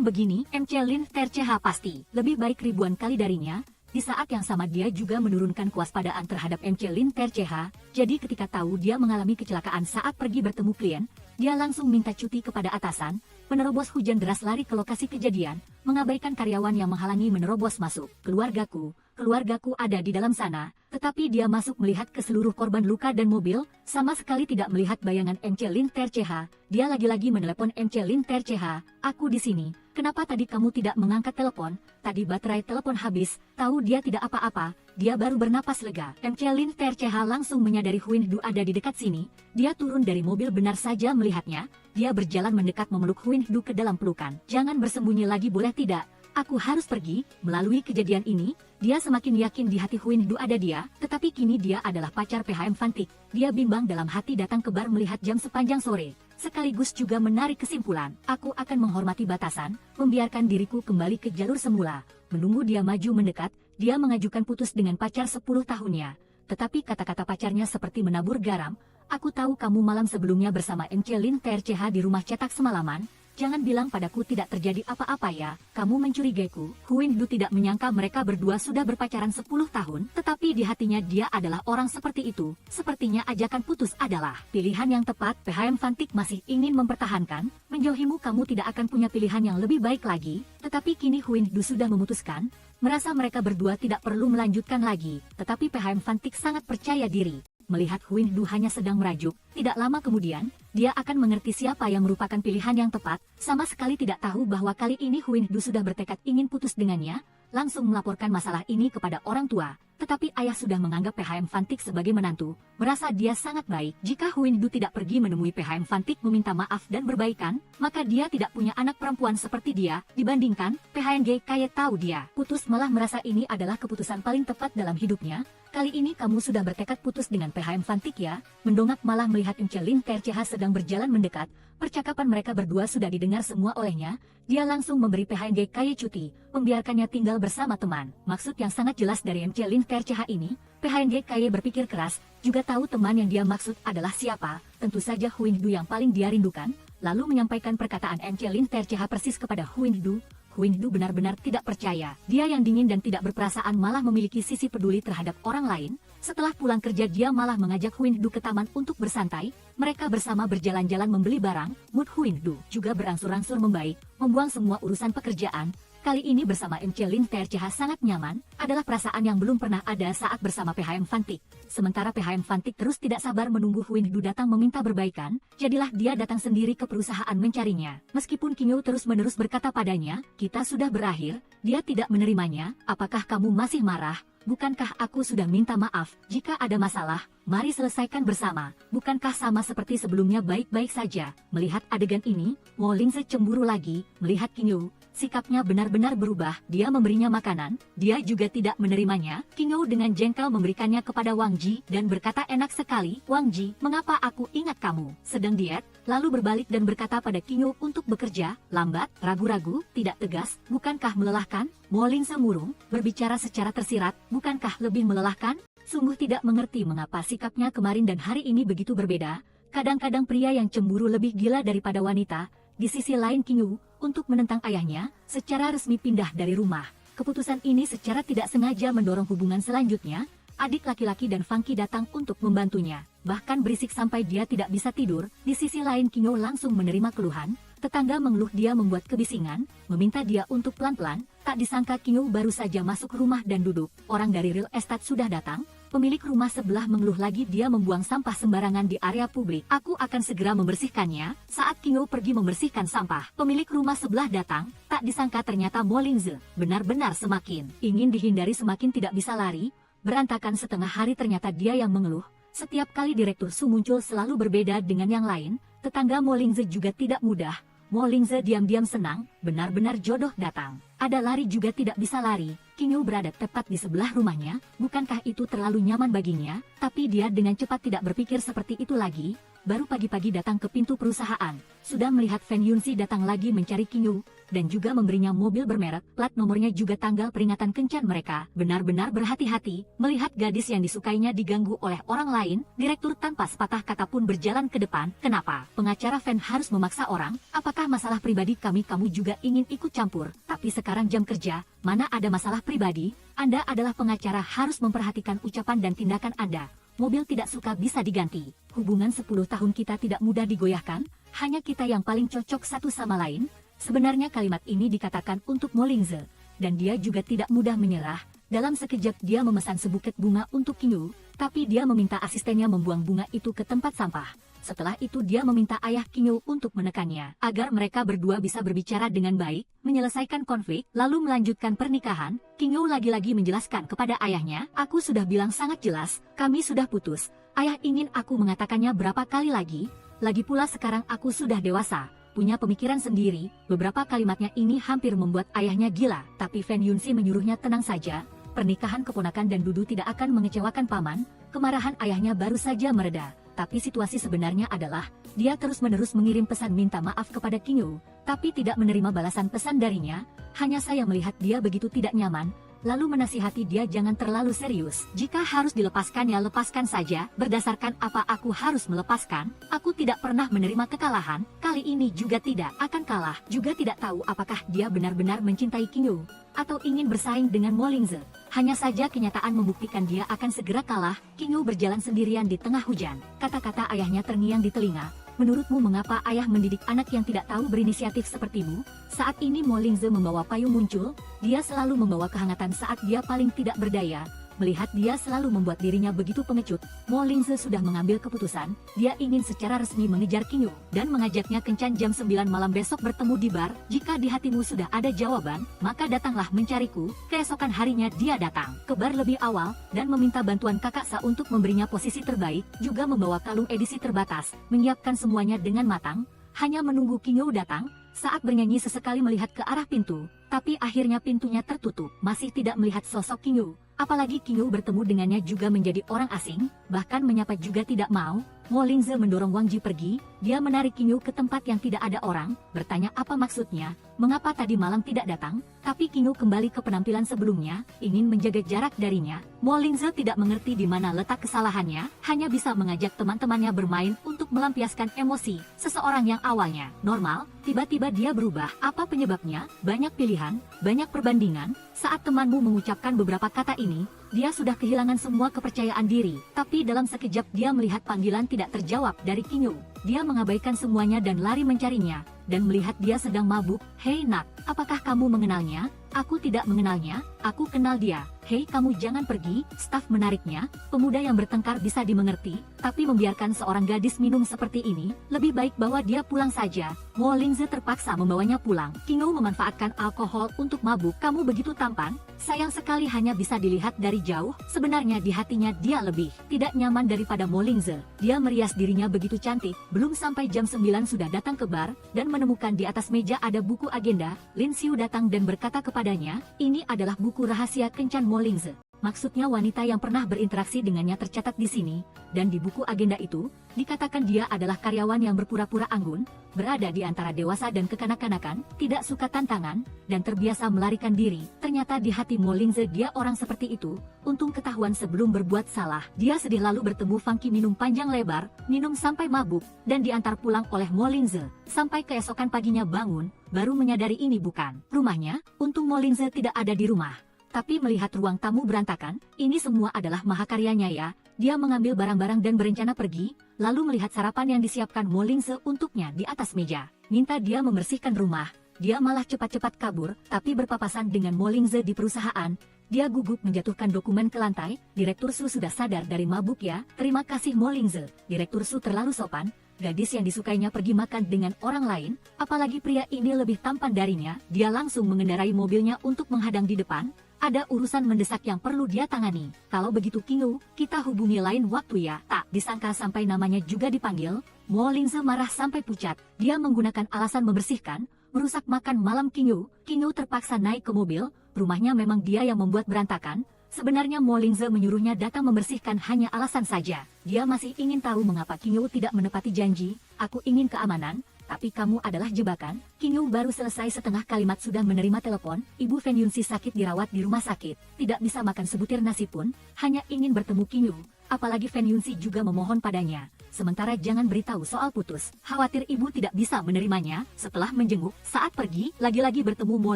S1: begini, MC Lin Terceha pasti lebih baik ribuan kali darinya. Di saat yang sama dia juga menurunkan kewaspadaan terhadap MC Lin Terceha, jadi ketika tahu dia mengalami kecelakaan saat pergi bertemu klien, dia langsung minta cuti kepada atasan, menerobos hujan deras lari ke lokasi kejadian, mengabaikan karyawan yang menghalangi menerobos masuk. Keluargaku, keluargaku ada di dalam sana. Tetapi dia masuk melihat ke seluruh korban luka dan mobil, sama sekali tidak melihat bayangan MC Lin Terceha. Dia lagi-lagi menelepon MC Lin Terceha. Aku di sini. Kenapa tadi kamu tidak mengangkat telepon? Tadi baterai telepon habis. Tahu dia tidak apa-apa. Dia baru bernapas lega. MC Lin Terceha langsung menyadari Huin Du ada di dekat sini. Dia turun dari mobil benar saja melihatnya. Dia berjalan mendekat memeluk Huin Du ke dalam pelukan. Jangan bersembunyi lagi boleh tidak? Aku harus pergi. Melalui kejadian ini, dia semakin yakin di hati Huin Du ada dia, tetapi kini dia adalah pacar PHM Fantik. Dia bimbang dalam hati datang ke bar melihat jam sepanjang sore. Sekaligus juga menarik kesimpulan, aku akan menghormati batasan, membiarkan diriku kembali ke jalur semula. Menunggu dia maju mendekat, dia mengajukan putus dengan pacar 10 tahunnya. Tetapi kata-kata pacarnya seperti menabur garam. Aku tahu kamu malam sebelumnya bersama MC Lin Terceha di rumah cetak semalaman. Jangan bilang padaku tidak terjadi apa-apa ya, kamu mencurigaiku. Huin Du tidak menyangka mereka berdua sudah berpacaran 10 tahun, tetapi di hatinya dia adalah orang seperti itu. Sepertinya ajakan putus adalah pilihan yang tepat. PHM Fantik masih ingin mempertahankan, menjauhimu kamu tidak akan punya pilihan yang lebih baik lagi. Tetapi kini Huin Du sudah memutuskan, merasa mereka berdua tidak perlu melanjutkan lagi. Tetapi PHM Fantik sangat percaya diri. Melihat Huin Du hanya sedang merajuk, tidak lama kemudian, dia akan mengerti siapa yang merupakan pilihan yang tepat, sama sekali tidak tahu bahwa kali ini Huin Du sudah bertekad ingin putus dengannya, langsung melaporkan masalah ini kepada orang tua. Tetapi ayah sudah menganggap PHM Fantik sebagai menantu, merasa dia sangat baik. Jika Huin Du tidak pergi menemui PHM Fantik meminta maaf dan berbaikan, maka dia tidak punya anak perempuan seperti dia, dibandingkan PHNG kayak tahu dia. Putus malah merasa ini adalah keputusan paling tepat dalam hidupnya. Kali ini kamu sudah bertekad putus dengan PHM Fantik ya? Mendongak malah melihat MC Lin Terceha sedang berjalan mendekat. Percakapan mereka berdua sudah didengar semua olehnya. Dia langsung memberi PHNG Kaye cuti, membiarkannya tinggal bersama teman. Maksud yang sangat jelas dari MC Lin Terceha ini, PHNG Kaye berpikir keras, juga tahu teman yang dia maksud adalah siapa. Tentu saja Huin Du yang paling dia rindukan, lalu menyampaikan perkataan MC Lin Terceha persis kepada Huin Du. Huin Du benar-benar tidak percaya. Dia yang dingin dan tidak berperasaan malah memiliki sisi peduli terhadap orang lain. Setelah pulang kerja dia malah mengajak Huin Du ke taman untuk bersantai. Mereka bersama berjalan-jalan membeli barang. Mood Huin Du juga berangsur-angsur membaik, membuang semua urusan pekerjaan. Kali ini bersama MC Lin Terceha sangat nyaman, adalah perasaan yang belum pernah ada saat bersama PHM Fantik. Sementara PHM Fantik terus tidak sabar menunggu Huin Du datang meminta berbaikan, jadilah dia datang sendiri ke perusahaan mencarinya. Meskipun Kinyo terus-menerus berkata padanya, kita sudah berakhir, dia tidak menerimanya. Apakah kamu masih marah? Bukankah aku sudah minta maaf? Jika ada masalah, mari selesaikan bersama. Bukankah sama seperti sebelumnya baik-baik saja? Melihat adegan ini, Mo Lingze cemburu lagi, melihat Kinyo. Sikapnya benar-benar berubah, dia memberinya makanan, dia juga tidak menerimanya. Kinyo dengan jengkel memberikannya kepada Wang Ji dan berkata enak sekali, Wang Ji, mengapa aku ingat kamu sedang diet? Lalu berbalik dan berkata pada Kinyo untuk bekerja, lambat, ragu-ragu, tidak tegas, bukankah melelahkan? Mo Lingze murung, berbicara secara tersirat, bukankah lebih melelahkan? Sungguh tidak mengerti mengapa sikapnya kemarin dan hari ini begitu berbeda. Kadang-kadang pria yang cemburu lebih gila daripada wanita. Di sisi lain Kinyo, untuk menentang ayahnya, secara resmi pindah dari rumah. Keputusan ini secara tidak sengaja mendorong hubungan selanjutnya. Adik laki-laki dan Funky datang untuk membantunya. Bahkan berisik sampai dia tidak bisa tidur. Di sisi lain Kinyo langsung menerima keluhan. Tetangga mengeluh dia membuat kebisingan, meminta dia untuk pelan-pelan. Tak disangka Kinyo baru saja masuk rumah dan duduk. Orang dari real estate sudah datang. Pemilik rumah sebelah mengeluh lagi dia membuang sampah sembarangan di area publik. Aku akan segera membersihkannya. Saat Kinyo pergi membersihkan sampah, pemilik rumah sebelah datang. Tak disangka ternyata Mo Lingze benar-benar semakin ingin dihindari, semakin tidak bisa lari. Berantakan setengah hari ternyata dia yang mengeluh. Setiap kali Direktur Su muncul selalu berbeda dengan yang lain. Tetangga Mo Lingze juga tidak mudah. Mo Lingze diam-diam senang, benar-benar jodoh datang. Ada lari juga tidak bisa lari. Kinyo berada tepat di sebelah rumahnya. Bukankah itu terlalu nyaman baginya? Tapi dia dengan cepat tidak berpikir seperti itu lagi. Baru pagi-pagi datang ke pintu perusahaan. Sudah melihat Fen Yunsi datang lagi mencari Kinyo. Dan juga memberinya mobil bermerek, plat nomornya juga tanggal peringatan kencan mereka. Benar-benar berhati-hati, melihat gadis yang disukainya diganggu oleh orang lain. Direktur tanpa sepatah kata pun berjalan ke depan. Kenapa? Pengacara Fen harus memaksa orang? Apakah masalah pribadi kamu juga ingin ikut campur? Tapi sekarang jam kerja, mana ada masalah pribadi? Anda adalah pengacara, harus memperhatikan ucapan dan tindakan Anda. Mobil tidak suka bisa diganti. Hubungan 10 tahun kita tidak mudah digoyahkan, hanya kita yang paling cocok satu sama lain. Sebenarnya kalimat ini dikatakan untuk Mo Lingze, dan dia juga tidak mudah menyerah. Dalam sekejap dia memesan sebuket bunga untuk Qingyu, tapi dia meminta asistennya membuang bunga itu ke tempat sampah. Setelah itu dia meminta ayah Qingyu untuk menekannya, agar mereka berdua bisa berbicara dengan baik, menyelesaikan konflik, lalu melanjutkan pernikahan. Qingyu lagi-lagi menjelaskan kepada ayahnya, aku sudah bilang sangat jelas, kami sudah putus. Ayah ingin aku mengatakannya berapa kali lagi? Lagi pula sekarang aku sudah dewasa, punya pemikiran sendiri. Beberapa kalimatnya ini hampir membuat ayahnya gila, tapi Fan Yunxi menyuruhnya tenang saja. Pernikahan keponakan dan Dudu tidak akan mengecewakan paman. Kemarahan ayahnya baru saja mereda. Tapi situasi sebenarnya adalah, dia terus-menerus mengirim pesan minta maaf kepada Qingyu, tapi tidak menerima balasan pesan darinya. Hanya saya melihat dia begitu tidak nyaman, lalu menasihati dia jangan terlalu serius. Jika harus dilepaskan ya lepaskan saja. Berdasarkan apa aku harus melepaskan? Aku tidak pernah menerima kekalahan, kali ini juga tidak akan kalah. Juga tidak tahu apakah dia benar-benar mencintai Qingyu, atau ingin bersaing dengan Mo Lingze. Hanya saja kenyataan membuktikan dia akan segera kalah. Qingyu berjalan sendirian di tengah hujan. Kata-kata ayahnya terngiang di telinga. Menurutmu mengapa ayah mendidik anak yang tidak tahu berinisiatif sepertimu? Saat ini Mo Lingze membawa payung muncul. Dia selalu membawa kehangatan saat dia paling tidak berdaya. Melihat dia selalu membuat dirinya begitu pengecut, Mo Lingze sudah mengambil keputusan. Dia ingin secara resmi mengejar Qingyu dan mengajaknya kencan jam 9 malam besok bertemu di bar. Jika di hatimu sudah ada jawaban, maka datanglah mencariku. Keesokan harinya dia datang ke bar lebih awal dan meminta bantuan kakak Sa untuk memberinya posisi terbaik, juga membawa kalung edisi terbatas, menyiapkan semuanya dengan matang. Hanya menunggu Qingyu datang. Saat bernyanyi sesekali melihat ke arah pintu, tapi akhirnya pintunya tertutup, masih tidak melihat sosok Qingyu. Apalagi Qingyu bertemu dengannya juga menjadi orang asing, bahkan menyapa juga tidak mau. Mo Lingze mendorong Wang Ji pergi. Dia menarik Qingyu ke tempat yang tidak ada orang, bertanya apa maksudnya, mengapa tadi malam tidak datang. Tapi Qingyu kembali ke penampilan sebelumnya, ingin menjaga jarak darinya. Mo Lingze tidak mengerti di mana letak kesalahannya, hanya bisa mengajak teman-temannya bermain untuk melampiaskan emosi. Seseorang yang awalnya normal, tiba-tiba dia berubah. Apa penyebabnya? Banyak pilihan, banyak perbandingan. Saat temanmu mengucapkan beberapa kata ini, dia sudah kehilangan semua kepercayaan diri. Tapi dalam sekejap dia melihat panggilan tidak terjawab dari Qingyu. Dia mengabaikan semuanya dan lari mencarinya. Dan melihat dia sedang mabuk. Hei nak, apakah kamu mengenalnya? Aku tidak mengenalnya, aku kenal dia. Hei kamu jangan pergi. Staf menariknya. Pemuda yang bertengkar bisa dimengerti, tapi membiarkan seorang gadis minum seperti ini, lebih baik bawa dia pulang saja. Mo Lingze terpaksa membawanya pulang. Qingyu memanfaatkan alkohol untuk mabuk. Kamu begitu tampan, sayang sekali hanya bisa dilihat dari jauh. Sebenarnya di hatinya dia lebih tidak nyaman daripada Mo Lingze. Dia merias dirinya begitu cantik. Belum sampai jam 9 sudah datang ke bar, dan menemukan di atas meja ada buku agenda. Lin Xiu datang dan berkata kepadanya, ini adalah buku rahasia kencan Mo Lingze. Maksudnya wanita yang pernah berinteraksi dengannya tercatat di sini, dan di buku agenda itu, dikatakan dia adalah karyawan yang berpura-pura anggun, berada di antara dewasa dan kekanak-kanakan, tidak suka tantangan, dan terbiasa melarikan diri. Ternyata di hati Mo Lingze dia orang seperti itu. Untung ketahuan sebelum berbuat salah. Dia sedih lalu bertemu Fang Qi minum panjang lebar, minum sampai mabuk, dan diantar pulang oleh Mo Lingze. Sampai keesokan paginya bangun, baru menyadari ini bukan rumahnya. Untung Mo Lingze tidak ada di rumah. Tapi melihat ruang tamu berantakan, ini semua adalah mahakaryanya ya. Dia mengambil barang-barang dan berencana pergi, lalu melihat sarapan yang disiapkan Mo Lingze untuknya di atas meja. Minta dia membersihkan rumah. Dia malah cepat-cepat kabur, tapi berpapasan dengan Mo Lingze di perusahaan. Dia gugup menjatuhkan dokumen ke lantai. Direktur Su sudah sadar dari mabuk ya. Terima kasih Mo Lingze. Direktur Su terlalu sopan. Gadis yang disukainya pergi makan dengan orang lain, apalagi pria ini lebih tampan darinya. Dia langsung mengendarai mobilnya untuk menghadang di depan. Ada urusan mendesak yang perlu dia tangani. Kalau begitu Qingyu, kita hubungi lain waktu ya. Tak disangka sampai namanya juga dipanggil. Mo Lingze marah sampai pucat. Dia menggunakan alasan membersihkan, merusak makan malam Qingyu. Qingyu terpaksa naik ke mobil. Rumahnya memang dia yang membuat berantakan. Sebenarnya Mo Lingze menyuruhnya datang membersihkan hanya alasan saja. Dia masih ingin tahu mengapa Qingyu tidak menepati janji. Aku ingin keamanan, tapi kamu adalah jebakan. Qingyu baru selesai setengah kalimat sudah menerima telepon. Ibu Fan Yunxi sakit dirawat di rumah sakit. Tidak bisa makan sebutir nasi pun. Hanya ingin bertemu Qingyu. Apalagi Fan Yunxi juga memohon padanya. Sementara jangan beritahu soal putus. Khawatir ibu tidak bisa menerimanya. Setelah menjenguk, saat pergi, lagi-lagi bertemu Mo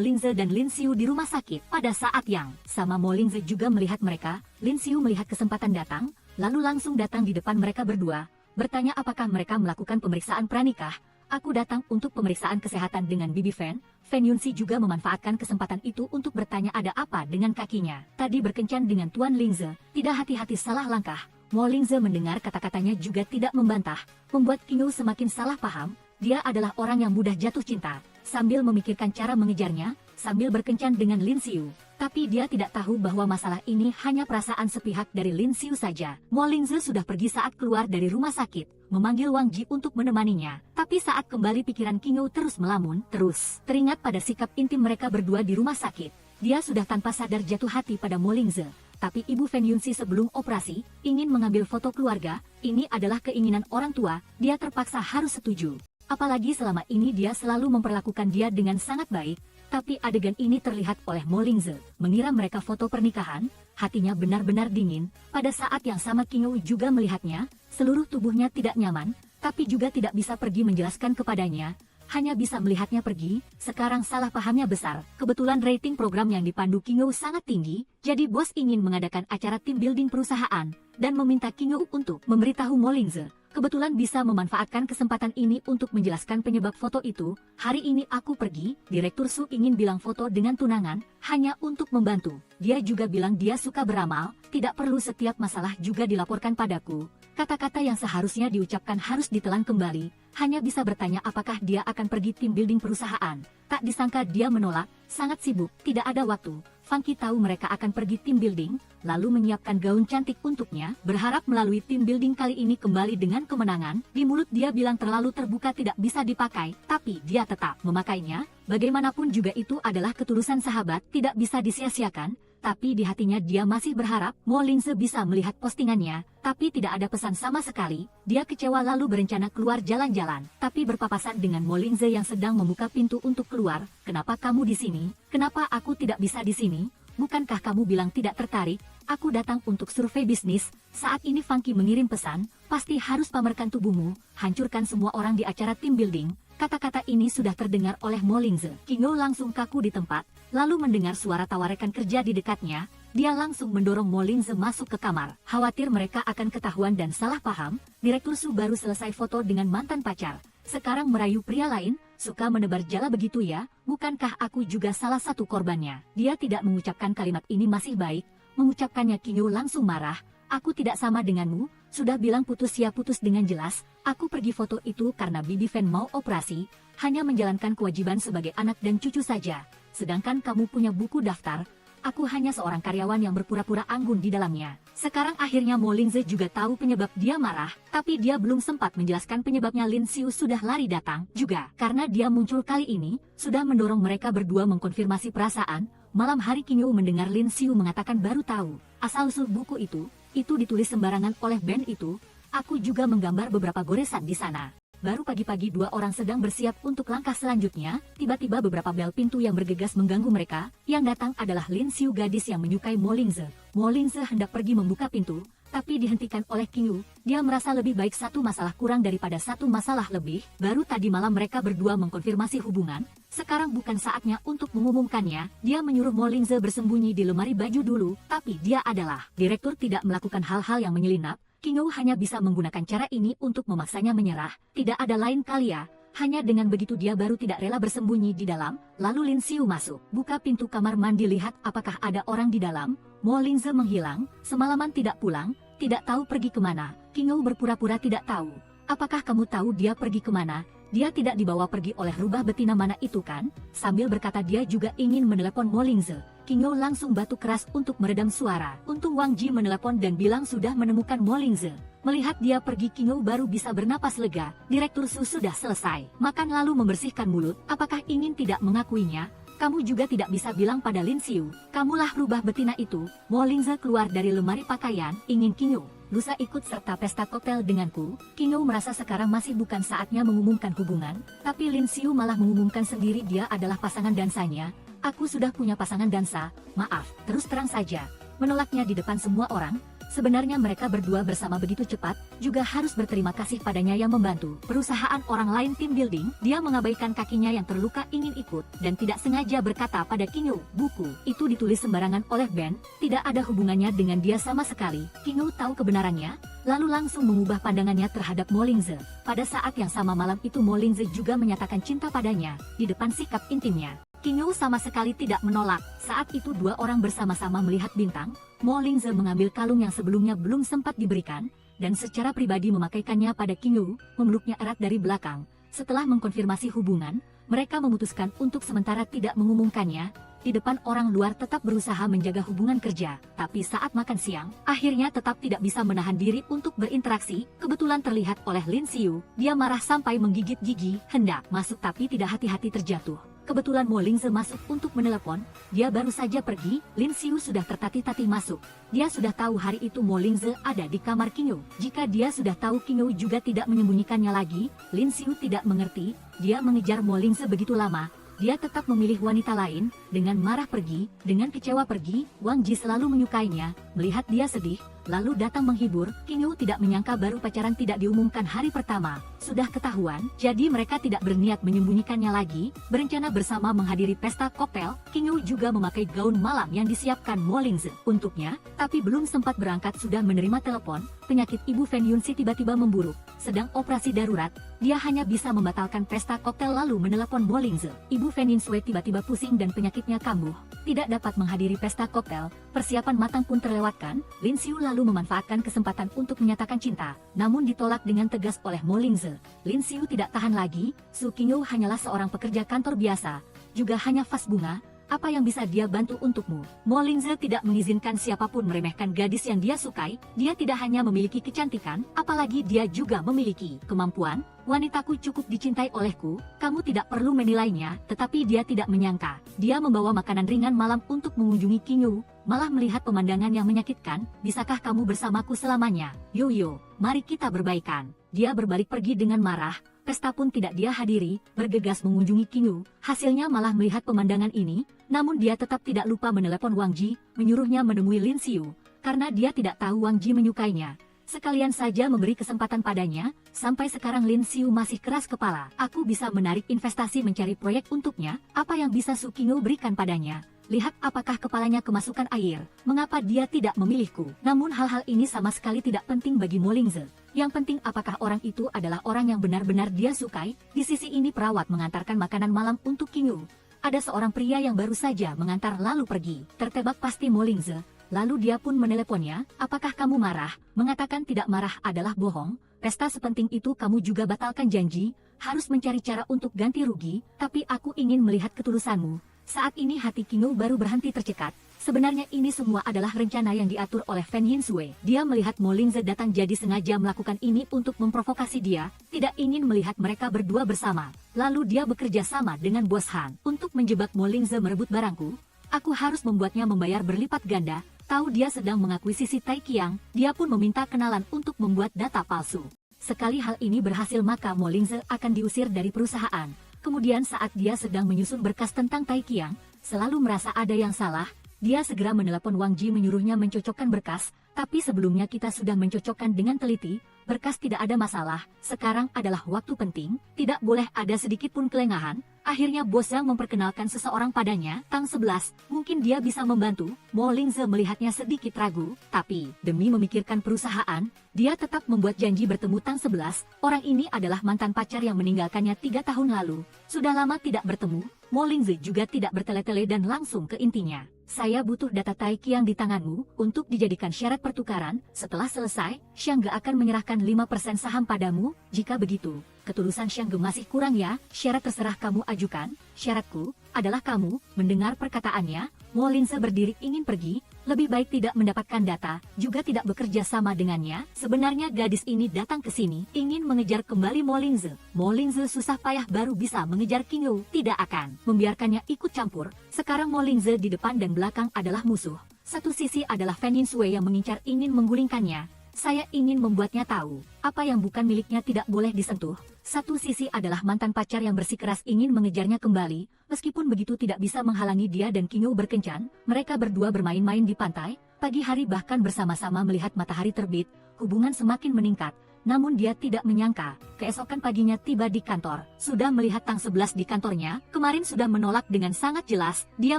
S1: Lingze dan Lin Xiu di rumah sakit. Pada saat yang sama Mo Lingze juga melihat mereka. Lin Xiu melihat kesempatan datang, lalu langsung datang di depan mereka berdua. Bertanya apakah mereka melakukan pemeriksaan pranikah. Aku datang untuk pemeriksaan kesehatan dengan Bibi Fan. Fan Yunxi juga memanfaatkan kesempatan itu untuk bertanya ada apa dengan kakinya. Tadi berkencan dengan Tuan Lingze, tidak hati-hati salah langkah. Mo Lingze mendengar kata-katanya juga tidak membantah, membuat Qingyu semakin salah paham. Dia adalah orang yang mudah jatuh cinta. Sambil memikirkan cara mengejarnya, sambil berkencan dengan Lin Xiu. Tapi dia tidak tahu bahwa masalah ini hanya perasaan sepihak dari Lin Xiu saja. Mo Lingze sudah pergi saat keluar dari rumah sakit, memanggil Wang Ji untuk menemaninya. Tapi saat kembali pikiran Qingyu terus melamun, terus teringat pada sikap intim mereka berdua di rumah sakit. Dia sudah tanpa sadar jatuh hati pada Mo Lingze. Tapi Ibu Fan Yunxi sebelum operasi, ingin mengambil foto keluarga. Ini adalah keinginan orang tua, dia terpaksa harus setuju. Apalagi selama ini dia selalu memperlakukan dia dengan sangat baik. Tapi adegan ini terlihat oleh Mo Lingze, mengira mereka foto pernikahan, hatinya benar-benar dingin. Pada saat yang sama Qingyu juga melihatnya, seluruh tubuhnya tidak nyaman, tapi juga tidak bisa pergi menjelaskan kepadanya, hanya bisa melihatnya pergi. Sekarang salah pahamnya besar, kebetulan rating program yang dipandu Qingyu sangat tinggi, jadi bos ingin mengadakan acara team building perusahaan, dan meminta Qingyu untuk memberitahu Mo Lingze. Kebetulan bisa memanfaatkan kesempatan ini untuk menjelaskan penyebab foto itu. Hari ini aku pergi, Direktur Su ingin bilang foto dengan tunangan, hanya untuk membantu. Dia juga bilang dia suka beramal, tidak perlu setiap masalah juga dilaporkan padaku. Kata-kata yang seharusnya diucapkan harus ditelan kembali, hanya bisa bertanya apakah dia akan pergi tim building perusahaan. Tak disangka dia menolak, sangat sibuk, tidak ada waktu. Funky tahu mereka akan pergi tim building, lalu menyiapkan gaun cantik untuknya, berharap melalui tim building kali ini kembali dengan kemenangan. Di mulut dia bilang terlalu terbuka tidak bisa dipakai, tapi dia tetap memakainya. Bagaimanapun juga itu adalah ketulusan sahabat, tidak bisa disia-siakan. Tapi di hatinya dia masih berharap Mo Lingze bisa melihat postingannya, tapi tidak ada pesan sama sekali. Dia kecewa lalu berencana keluar jalan-jalan, tapi berpapasan dengan Mo Lingze yang sedang membuka pintu untuk keluar. Kenapa kamu di sini? Kenapa aku tidak bisa di sini? Bukankah kamu bilang tidak tertarik? Aku datang untuk survei bisnis. Saat ini Funky mengirim pesan, pasti harus pamerkan tubuhmu, hancurkan semua orang di acara team building. Kata-kata ini sudah terdengar oleh Mo Lingze. Qingyu langsung kaku di tempat, lalu mendengar suara tawarekan kerja di dekatnya. Dia langsung mendorong Mo Lingze masuk ke kamar. Khawatir mereka akan ketahuan dan salah paham, Direktur Su baru selesai foto dengan mantan pacar. Sekarang merayu pria lain, suka menebar jala begitu ya? Bukankah aku juga salah satu korbannya? Dia tidak mengucapkan kalimat ini masih baik. Mengucapkannya Qingyu langsung marah. Aku tidak sama denganmu, sudah bilang putus ya putus dengan jelas. Aku pergi foto itu karena Bibi Fan mau operasi, hanya menjalankan kewajiban sebagai anak dan cucu saja. Sedangkan kamu punya buku daftar, aku hanya seorang karyawan yang berpura-pura anggun di dalamnya. Sekarang akhirnya Mo Lingze juga tahu penyebab dia marah, tapi dia belum sempat menjelaskan penyebabnya. Lin Xiu sudah lari datang, juga karena dia muncul kali ini, sudah mendorong mereka berdua mengkonfirmasi perasaan. Malam hari Qingyu mendengar Lin Xiu mengatakan baru tahu, asal-usul buku itu ditulis sembarangan oleh band itu. Aku juga menggambar beberapa goresan di sana. Baru pagi-pagi dua orang sedang bersiap untuk langkah selanjutnya, tiba-tiba beberapa bel pintu yang bergegas mengganggu mereka. Yang datang adalah Lin Xiu, gadis yang menyukai Mo Lingze. Mo Lingze hendak pergi membuka pintu, tapi dihentikan oleh Qingyu. Dia merasa lebih baik satu masalah kurang daripada satu masalah lebih. Baru tadi malam mereka berdua mengkonfirmasi hubungan. Sekarang bukan saatnya untuk mengumumkannya. Dia menyuruh Mo Lingze bersembunyi di lemari baju dulu, tapi dia adalah direktur, tidak melakukan hal-hal yang menyelinap. Qingyu hanya bisa menggunakan cara ini untuk memaksanya menyerah. Tidak ada lain kali ya. Hanya dengan begitu dia baru tidak rela bersembunyi di dalam. Lalu Lin Xiu masuk, buka pintu kamar mandi, lihat apakah ada orang di dalam. Mo Lingze menghilang, semalaman tidak pulang, tidak tahu pergi kemana. Qingyu berpura-pura tidak tahu. Apakah kamu tahu dia pergi kemana? Dia tidak dibawa pergi oleh rubah betina mana itu kan? Sambil berkata dia juga ingin menelepon Mo Lingze. Qingyu langsung batuk keras untuk meredam suara. Untung Wang Ji menelepon dan bilang sudah menemukan Mo Lingze. Melihat dia pergi, Qingyu baru bisa bernapas lega. Direktur Su sudah selesai makan lalu membersihkan mulut. Apakah ingin tidak mengakuinya? Kamu juga tidak bisa bilang pada Lin Xiu, kamulah rubah betina itu. Mo Lingze keluar dari lemari pakaian, ingin Qingyu lusa ikut serta pesta koktail denganku. Qingyu merasa sekarang masih bukan saatnya mengumumkan hubungan, tapi Lin Xiu malah mengumumkan sendiri dia adalah pasangan dansanya. Aku sudah punya pasangan dansa, maaf, terus terang saja. Menolaknya di depan semua orang, Sebenarnya mereka berdua bersama begitu cepat, juga harus berterima kasih padanya yang membantu. Perusahaan orang lain team building, dia mengabaikan kakinya yang terluka ingin ikut, dan tidak sengaja berkata pada King Yu, buku itu ditulis sembarangan oleh Ben, tidak ada hubungannya dengan dia sama sekali. King Yu tahu kebenarannya, lalu langsung mengubah pandangannya terhadap Mo Lingze. Pada saat yang sama malam itu Mo Lingze juga menyatakan cinta padanya, di depan sikap intimnya. King Yu sama sekali tidak menolak. Saat itu dua orang bersama-sama melihat bintang. Mo Lingze mengambil kalung yang sebelumnya belum sempat diberikan, dan secara pribadi memakaikannya pada King Yu, memeluknya erat dari belakang. Setelah mengkonfirmasi hubungan, mereka memutuskan untuk sementara tidak mengumumkannya. Di depan orang luar tetap berusaha menjaga hubungan kerja, tapi saat makan siang, akhirnya tetap tidak bisa menahan diri untuk berinteraksi. Kebetulan terlihat oleh Lin Xiu, dia marah sampai menggigit gigi, hendak masuk tapi tidak hati-hati terjatuh. Kebetulan Mo Lingze masuk untuk menelepon, dia baru saja pergi, Lin Xiu sudah tertati-tati masuk. Dia sudah tahu hari itu Mo Lingze ada di kamar King Yu. Jika dia sudah tahu King Yu juga tidak menyembunyikannya lagi, Lin Xiu tidak mengerti, dia mengejar Mo Lingze begitu lama. Dia tetap memilih wanita lain, dengan marah pergi, dengan kecewa pergi. Wang Ji selalu menyukainya, melihat dia sedih, lalu datang menghibur. King Yu tidak menyangka baru pacaran tidak diumumkan hari pertama, sudah ketahuan, jadi mereka tidak berniat menyembunyikannya lagi, berencana bersama menghadiri pesta koktail. King Yu juga memakai gaun malam yang disiapkan Mo Lingze untuknya, tapi belum sempat berangkat sudah menerima telepon, penyakit Ibu Fen Yunxi tiba-tiba memburuk, sedang operasi darurat, dia hanya bisa membatalkan pesta koktail lalu menelepon Mo Lingze. Ibu Fen Yunxi tiba-tiba pusing dan penyakitnya kambuh, tidak dapat menghadiri pesta koktail, persiapan matang pun terlewatkan. Lin Xiu lalu memanfaatkan kesempatan untuk menyatakan cinta, namun ditolak dengan tegas oleh Mo Lingze. Lin Xiu tidak tahan lagi, Su King Yu hanyalah seorang pekerja kantor biasa, juga hanya vas bunga. Apa yang bisa dia bantu untukmu? Mo Lingze tidak mengizinkan siapapun meremehkan gadis yang dia sukai. Dia tidak hanya memiliki kecantikan, apalagi dia juga memiliki kemampuan. Wanitaku cukup dicintai olehku, kamu tidak perlu menilainya. Tetapi dia tidak menyangka, dia membawa makanan ringan malam untuk mengunjungi King Yu, malah melihat pemandangan yang menyakitkan. Bisakah kamu bersamaku selamanya? Yo, mari kita berbaikan. Dia berbalik pergi dengan marah. Pesta pun tidak dia hadiri, bergegas mengunjungi King Yu. Hasilnya malah melihat pemandangan ini, namun dia tetap tidak lupa menelepon Wang Ji, menyuruhnya menemui Lin Xiu, karena dia tidak tahu Wang Ji menyukainya. Sekalian saja memberi kesempatan padanya, sampai sekarang Lin Xiu masih keras kepala. Aku bisa menarik investasi mencari proyek untuknya, apa yang bisa Su King Yu berikan padanya? Lihat apakah kepalanya kemasukan air, mengapa dia tidak memilihku. Namun hal-hal ini sama sekali tidak penting bagi Mo Lingze. Yang penting apakah orang itu adalah orang yang benar-benar dia sukai. Di sisi ini perawat mengantarkan makanan malam untuk King Yu. Ada seorang pria yang baru saja mengantar lalu pergi. Tertebak pasti Mo Lingze. Lalu dia pun meneleponnya, apakah kamu marah? Mengatakan tidak marah adalah bohong. Pesta sepenting itu kamu juga batalkan janji, harus mencari cara untuk ganti rugi, tapi aku ingin melihat ketulusanmu. Saat ini hati King Yu baru berhenti tercekat. Sebenarnya ini semua adalah rencana yang diatur oleh Fen Yinsui. Dia melihat Mo Lingze datang jadi sengaja melakukan ini untuk memprovokasi dia, tidak ingin melihat mereka berdua bersama. Lalu dia bekerja sama dengan Bos Han untuk menjebak Mo Lingze merebut barangku. Aku harus membuatnya membayar berlipat ganda. Tahu dia sedang mengakuisisi Tai Qiang, dia pun meminta kenalan untuk membuat data palsu. Sekali hal ini berhasil maka Mo Lingze akan diusir dari perusahaan. Kemudian saat dia sedang menyusun berkas tentang Tai Qiang, selalu merasa ada yang salah. Dia segera menelepon Wang Ji menyuruhnya mencocokkan berkas, tapi sebelumnya kita sudah mencocokkan dengan teliti, berkas tidak ada masalah, sekarang adalah waktu penting, tidak boleh ada sedikit pun kelengahan. Akhirnya bos yang memperkenalkan seseorang padanya, Tang 11, mungkin dia bisa membantu. Mo Lingze melihatnya sedikit ragu, tapi demi memikirkan perusahaan, dia tetap membuat janji bertemu Tang 11, orang ini adalah mantan pacar yang meninggalkannya 3 tahun lalu, sudah lama tidak bertemu. Mo Lingze juga tidak bertele-tele dan langsung ke intinya. Saya butuh data Tai Qiang di tanganmu, untuk dijadikan syarat pertukaran. Setelah selesai, Xiangge akan menyerahkan 5% saham padamu. Jika begitu, ketulusan Xiangge masih kurang ya, syarat terserah kamu ajukan. Syaratku adalah kamu mendengar perkataannya. Mo Lingze berdiri ingin pergi, lebih baik tidak mendapatkan data, juga tidak bekerja sama dengannya. Sebenarnya gadis ini datang ke sini, ingin mengejar kembali Mo Lingze. Mo Lingze susah payah baru bisa mengejar King Yu, tidak akan membiarkannya ikut campur. Sekarang Mo Lingze di depan dan belakang adalah musuh. Satu sisi adalah Fen Yinsui yang mengincar ingin menggulingkannya. Saya ingin membuatnya tahu, apa yang bukan miliknya tidak boleh disentuh. Satu sisi adalah mantan pacar yang bersikeras ingin mengejarnya kembali. Meskipun begitu tidak bisa menghalangi dia dan King Yu berkencan. Mereka berdua bermain-main di pantai. Pagi hari bahkan bersama-sama melihat matahari terbit, hubungan semakin meningkat. Namun dia tidak menyangka, keesokan paginya tiba di kantor, sudah melihat tang 11 di kantornya, kemarin sudah menolak dengan sangat jelas, dia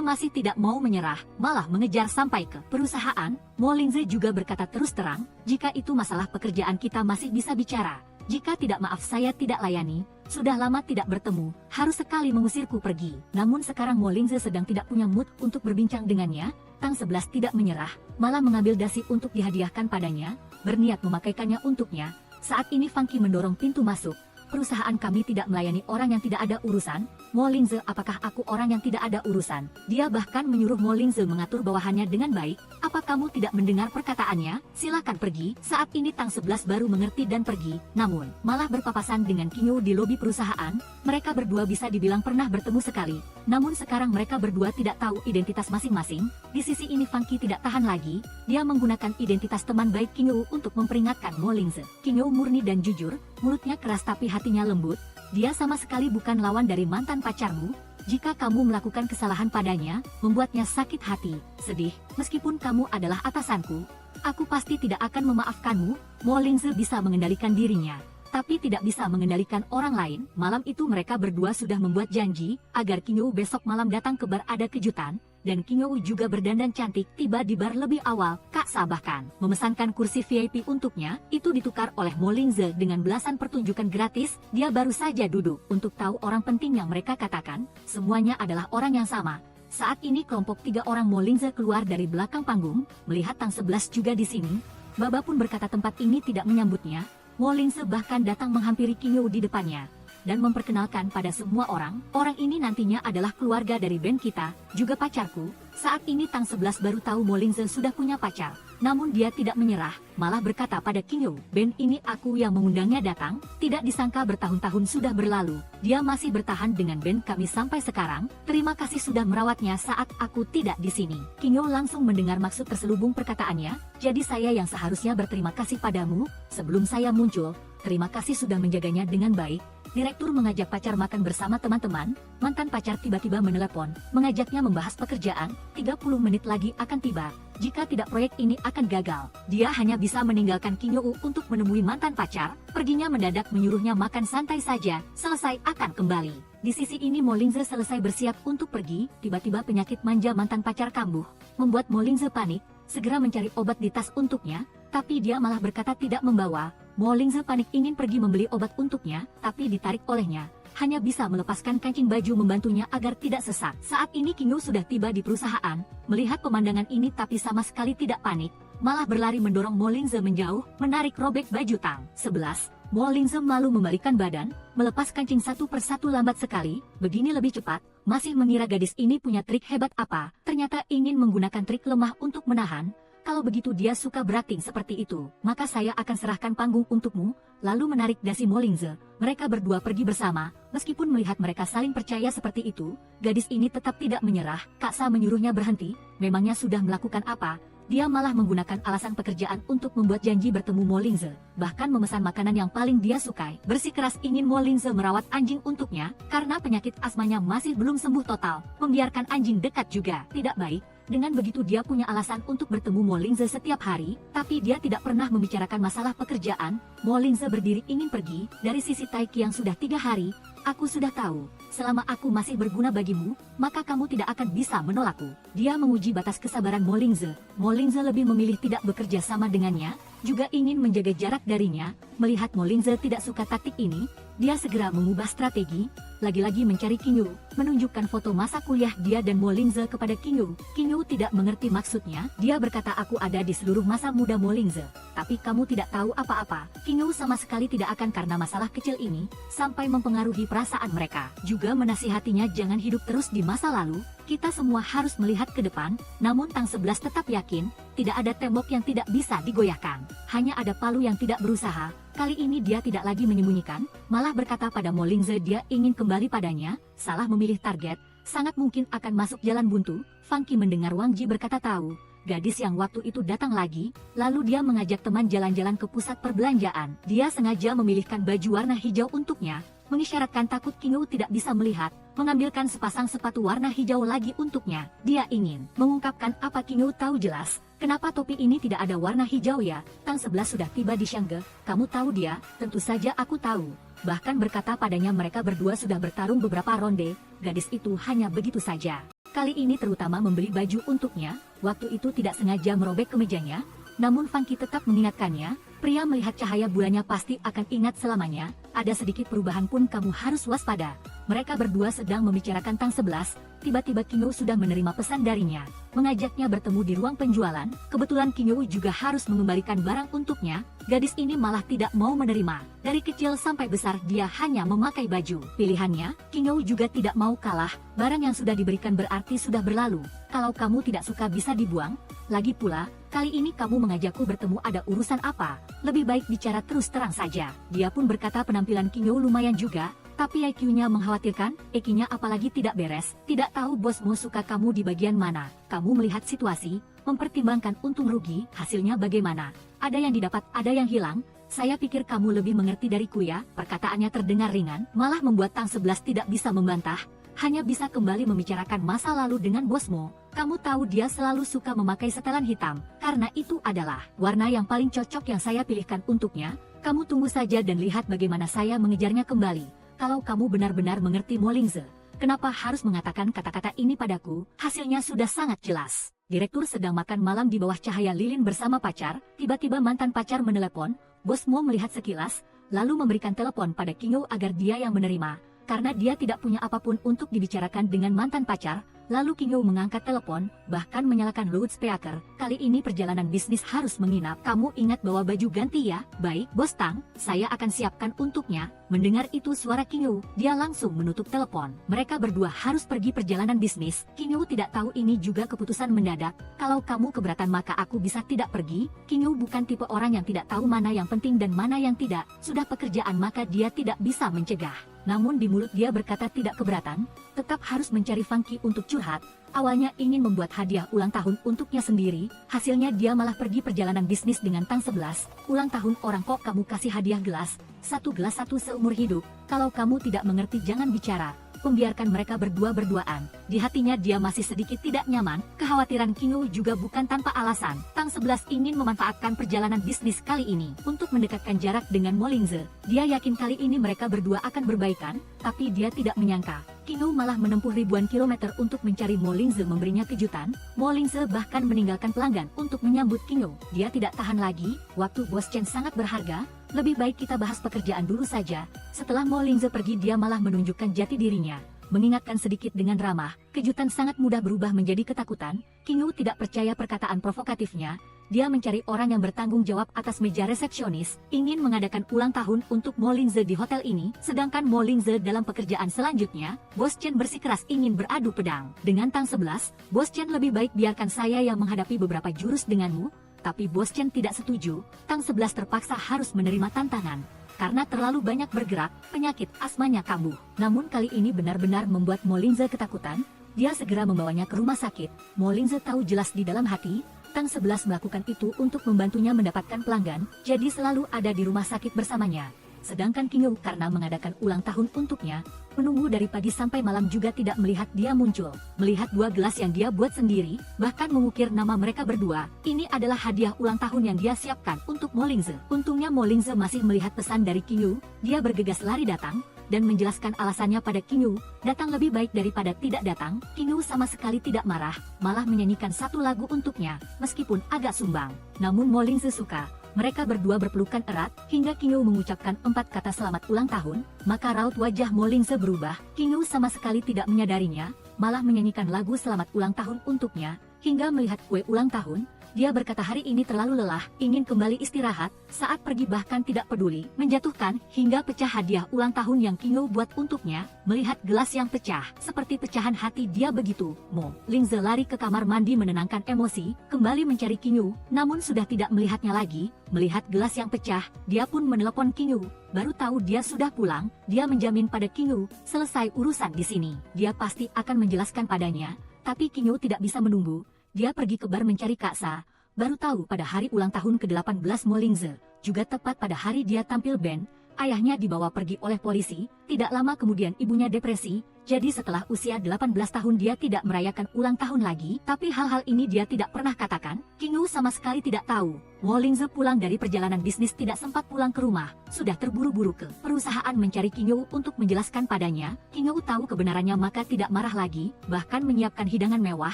S1: masih tidak mau menyerah, malah mengejar sampai ke perusahaan. Mo Lingze juga berkata terus terang, jika itu masalah pekerjaan kita masih bisa bicara, jika tidak maaf saya tidak layani, sudah lama tidak bertemu, harus sekali mengusirku pergi. Namun sekarang Mo Lingze sedang tidak punya mood untuk berbincang dengannya, tang 11 tidak menyerah, malah mengambil dasi untuk dihadiahkan padanya, berniat memakaikannya untuknya. Saat ini Funky mendorong pintu masuk. Perusahaan kami tidak melayani orang yang tidak ada urusan. Mo Lingze, apakah aku orang yang tidak ada urusan? Dia bahkan menyuruh Mo Lingze mengatur bawahannya dengan baik. Apa kamu tidak mendengar perkataannya? Silakan pergi. Saat ini tang 11 baru mengerti dan pergi. Namun, malah berpapasan dengan Qingyu di lobi perusahaan. Mereka berdua bisa dibilang pernah bertemu sekali. Namun sekarang mereka berdua tidak tahu identitas masing-masing. Di sisi ini Funky tidak tahan lagi. Dia menggunakan identitas teman baik Qingyu untuk memperingatkan Mo Lingze. Qingyu murni dan jujur, mulutnya keras tapi hatinya lembut. Dia sama sekali bukan lawan dari mantan pacarmu. Jika kamu melakukan kesalahan padanya, membuatnya sakit hati, sedih, meskipun kamu adalah atasanku, aku pasti tidak akan memaafkanmu. Mo Lingze bisa mengendalikan dirinya, tapi tidak bisa mengendalikan orang lain. Malam itu mereka berdua sudah membuat janji, agar Qingyu besok malam datang ke bar ada kejutan, dan Qingyu juga berdandan cantik tiba di bar lebih awal. Kak Sa bahkan memesankan kursi VIP untuknya, itu ditukar oleh Mo Lingze dengan belasan pertunjukan gratis. Dia baru saja duduk untuk tahu orang penting yang mereka katakan, semuanya adalah orang yang sama. Saat ini kelompok 3 orang Mo Lingze keluar dari belakang panggung, melihat tang 11 juga di sini. Baba pun berkata tempat ini tidak menyambutnya. Mo Lingze bahkan datang menghampiri Qingyu di depannya dan memperkenalkan pada semua orang, orang ini nantinya adalah keluarga dari band kita, juga pacarku. Saat ini tang 11 baru tahu Mo Lingze sudah punya pacar, namun dia tidak menyerah, malah berkata pada Qingyu, band ini aku yang mengundangnya datang, tidak disangka bertahun-tahun sudah berlalu, dia masih bertahan dengan band kami sampai sekarang, terima kasih sudah merawatnya saat aku tidak di sini. Qingyu langsung mendengar maksud terselubung perkataannya, jadi saya yang seharusnya berterima kasih padamu, sebelum saya muncul, terima kasih sudah menjaganya dengan baik. Direktur mengajak pacar makan bersama teman-teman, mantan pacar tiba-tiba menelepon, mengajaknya membahas pekerjaan, 30 menit lagi akan tiba. Jika tidak proyek ini akan gagal. Dia hanya bisa meninggalkan Qingyu untuk menemui mantan pacar, perginya mendadak menyuruhnya makan santai saja, selesai akan kembali. Di sisi ini Mo Lingze selesai bersiap untuk pergi, tiba-tiba penyakit manja mantan pacar kambuh, membuat Mo Lingze panik, segera mencari obat di tas untuknya, tapi dia malah berkata tidak membawa. Mo Lingze panik ingin pergi membeli obat untuknya, tapi ditarik olehnya. Hanya bisa melepaskan kancing baju membantunya agar tidak sesak. Saat ini Qingyu sudah tiba di perusahaan, melihat pemandangan ini tapi sama sekali tidak panik, malah berlari mendorong Mo Lingze menjauh, menarik robek baju tang 11. Mo Lingze malu membalikan badan, melepas kancing satu persatu lambat sekali, begini lebih cepat, masih mengira gadis ini punya trik hebat apa, ternyata ingin menggunakan trik lemah untuk menahan. Kalau begitu dia suka berakting seperti itu, maka saya akan serahkan panggung untukmu, lalu menarik dasi Mo Lingze. Mereka berdua pergi bersama, meskipun melihat mereka saling percaya seperti itu, gadis ini tetap tidak menyerah. Kak Sa menyuruhnya berhenti, memangnya sudah melakukan apa? Dia malah menggunakan alasan pekerjaan untuk membuat janji bertemu Mo Lingze, bahkan memesan makanan yang paling dia sukai. Bersikeras ingin Mo Lingze merawat anjing untuknya, karena penyakit asmanya masih belum sembuh total, membiarkan anjing dekat juga tidak baik. Dengan begitu dia punya alasan untuk bertemu Mo Lingze setiap hari, tapi dia tidak pernah membicarakan masalah pekerjaan. Mo Lingze berdiri ingin pergi, dari sisi Taiki yang sudah 3 hari, aku sudah tahu, selama aku masih berguna bagimu, maka kamu tidak akan bisa menolakku. Dia menguji batas kesabaran Mo Lingze. Mo Lingze lebih memilih tidak bekerja sama dengannya, juga ingin menjaga jarak darinya. Melihat Mo Lingze tidak suka taktik ini, dia segera mengubah strategi, lagi-lagi mencari Qingyu, menunjukkan foto masa kuliah dia dan Mo Lingze kepada Qingyu. Qingyu tidak mengerti maksudnya, dia berkata aku ada di seluruh masa muda Mo Lingze, tapi kamu tidak tahu apa-apa. Qingyu sama sekali tidak akan karena masalah kecil ini, sampai mempengaruhi perasaan mereka. Juga menasihatinya jangan hidup terus di masa lalu, kita semua harus melihat ke depan, namun tang 11 tetap yakin, tidak ada tembok yang tidak bisa digoyahkan. Hanya ada palu yang tidak berusaha. Kali ini dia tidak lagi menyembunyikan, malah berkata pada Mo Lingze dia ingin kembali padanya, salah memilih target, sangat mungkin akan masuk jalan buntu. Funky mendengar Wang Ji berkata tahu, gadis yang waktu itu datang lagi, lalu dia mengajak teman jalan-jalan ke pusat perbelanjaan. Dia sengaja memilihkan baju warna hijau untuknya, mengisyaratkan takut Qingyu tidak bisa melihat, mengambilkan sepasang sepatu warna hijau lagi untuknya. Dia ingin mengungkapkan apa Qingyu tahu jelas. Kenapa topi ini tidak ada warna hijau ya? Tang 11 sudah tiba di Shangge. Kamu tahu dia? Tentu saja aku tahu. Bahkan berkata padanya mereka berdua sudah bertarung beberapa ronde. Gadis itu hanya begitu saja. Kali ini terutama membeli baju untuknya. Waktu itu tidak sengaja merobek kemejanya. Namun Funky tetap mengingatkannya. Pria melihat cahaya bulannya pasti akan ingat selamanya. Ada sedikit perubahan pun kamu harus waspada. Mereka berdua sedang membicarakan Tang 11. Tiba-tiba King Yu sudah menerima pesan darinya. Mengajaknya bertemu di ruang penjualan. Kebetulan King Yu juga harus mengembalikan barang untuknya. Gadis ini malah tidak mau menerima. Dari kecil sampai besar dia hanya memakai baju. Pilihannya, King Yu juga tidak mau kalah. Barang yang sudah diberikan berarti sudah berlalu. Kalau kamu tidak suka bisa dibuang. Lagi pula, kali ini kamu mengajakku bertemu ada urusan apa? Lebih baik bicara terus terang saja. Dia pun berkata penampilan King Yu lumayan juga, tapi IQ-nya mengkhawatirkan, EQ-nya apalagi tidak beres. Tidak tahu bosmu suka kamu di bagian mana. Kamu melihat situasi, mempertimbangkan untung rugi, hasilnya bagaimana? Ada yang didapat, ada yang hilang. Saya pikir kamu lebih mengerti dariku ya. Perkataannya terdengar ringan, malah membuat Tang 11 tidak bisa membantah. Hanya bisa kembali membicarakan masa lalu dengan bosmu. Kamu tahu dia selalu suka memakai setelan hitam, karena itu adalah warna yang paling cocok yang saya pilihkan untuknya. Kamu tunggu saja dan lihat bagaimana saya mengejarnya kembali. Kalau kamu benar-benar mengerti Molingze, kenapa harus mengatakan kata-kata ini padaku? Hasilnya sudah sangat jelas. Direktur sedang makan malam di bawah cahaya lilin bersama pacar. Tiba-tiba mantan pacar menelepon. Bosmu melihat sekilas, lalu memberikan telepon pada King Yu agar dia yang menerima. Karena dia tidak punya apapun untuk dibicarakan dengan mantan pacar, lalu King Yu mengangkat telepon, bahkan menyalakan loudspeaker. Kali ini perjalanan bisnis harus menginap. Kamu ingat bawa baju ganti ya? Baik, Bos Tang, saya akan siapkan untuknya. Mendengar itu suara King Yu, dia langsung menutup telepon. Mereka berdua harus pergi perjalanan bisnis. King Yu tidak tahu ini juga keputusan mendadak. Kalau kamu keberatan maka aku bisa tidak pergi. King Yu bukan tipe orang yang tidak tahu mana yang penting dan mana yang tidak. Sudah pekerjaan maka dia tidak bisa mencegah. Namun di mulut dia berkata tidak keberatan, tetap harus mencari Funky untuk curhat. Awalnya ingin membuat hadiah ulang tahun untuknya sendiri, hasilnya dia malah pergi perjalanan bisnis dengan Tang 11. Ulang tahun orang kok kamu kasih hadiah gelas, satu gelas satu seumur hidup. Kalau kamu tidak mengerti jangan bicara. Membiarkan mereka berdua-berduaan. Di hatinya dia masih sedikit tidak nyaman. Kekhawatiran King Yu juga bukan tanpa alasan. Tang 11 ingin memanfaatkan perjalanan bisnis kali ini untuk mendekatkan jarak dengan Molingze. Dia yakin kali ini mereka berdua akan berbaikan, tapi dia tidak menyangka King Yu malah menempuh ribuan kilometer untuk mencari Molingze memberinya kejutan. Molingze bahkan meninggalkan pelanggan untuk menyambut King Yu. Dia tidak tahan lagi, waktu Bos Chen sangat berharga. Lebih baik kita bahas pekerjaan dulu saja. Setelah Molingze pergi dia malah menunjukkan jati dirinya. Mengingatkan sedikit dengan ramah, kejutan sangat mudah berubah menjadi ketakutan. King Yu tidak percaya perkataan provokatifnya. Dia mencari orang yang bertanggung jawab atas meja resepsionis, ingin mengadakan ulang tahun untuk Molingze di hotel ini, sedangkan Molingze dalam pekerjaan selanjutnya, Bos Chen bersikeras ingin beradu pedang. Dengan Tang 11, Bos Chen lebih baik biarkan saya yang menghadapi beberapa jurus denganmu. Tapi Bos Chen tidak setuju, Tang 11 terpaksa harus menerima tantangan. Karena terlalu banyak bergerak, penyakit asmanya kambuh. Namun kali ini benar-benar membuat Molingze ketakutan. Dia segera membawanya ke rumah sakit. Molingze tahu jelas di dalam hati, Tang 11 melakukan itu untuk membantunya mendapatkan pelanggan, jadi selalu ada di rumah sakit bersamanya. Sedangkan King Yu karena mengadakan ulang tahun untuknya, menunggu dari pagi sampai malam juga tidak melihat dia muncul. Melihat dua gelas yang dia buat sendiri, bahkan mengukir nama mereka berdua, ini adalah hadiah ulang tahun yang dia siapkan untuk Molingze. Untungnya Molingze masih melihat pesan dari King Yu, dia bergegas lari datang, dan menjelaskan alasannya pada King Yu, datang lebih baik daripada tidak datang. King Yu sama sekali tidak marah, malah menyanyikan satu lagu untuknya, meskipun agak sumbang. Namun Molingze suka. Mereka berdua berpelukan erat, hingga King Yu mengucapkan 4 kata selamat ulang tahun, maka raut wajah Molingze berubah. King Yu sama sekali tidak menyadarinya, malah menyanyikan lagu selamat ulang tahun untuknya, hingga melihat kue ulang tahun. Dia berkata hari ini terlalu lelah, ingin kembali istirahat. Saat pergi bahkan tidak peduli, menjatuhkan hingga pecah hadiah ulang tahun yang King Yu buat untuknya. Melihat gelas yang pecah, seperti pecahan hati dia begitu. Molingze lari ke kamar mandi menenangkan emosi, kembali mencari King Yu, namun sudah tidak melihatnya lagi. Melihat gelas yang pecah, dia pun menelepon King Yu. Baru tahu dia sudah pulang, dia menjamin pada King Yu, selesai urusan di sini. Dia pasti akan menjelaskan padanya, tapi King Yu tidak bisa menunggu. Dia pergi ke bar mencari Kak Sa. Baru tahu pada hari ulang tahun ke-18 Molingze, juga tepat pada hari dia tampil band, ayahnya dibawa pergi oleh polisi. Tidak lama kemudian ibunya depresi, Jadi setelah usia 18 tahun dia tidak merayakan ulang tahun lagi, tapi hal-hal ini dia tidak pernah katakan. King Wu sama sekali tidak tahu. Mo Lingze pulang dari perjalanan bisnis tidak sempat pulang ke rumah, sudah terburu-buru ke perusahaan mencari King Wu untuk menjelaskan padanya. King Wu tahu kebenarannya maka tidak marah lagi, bahkan menyiapkan hidangan mewah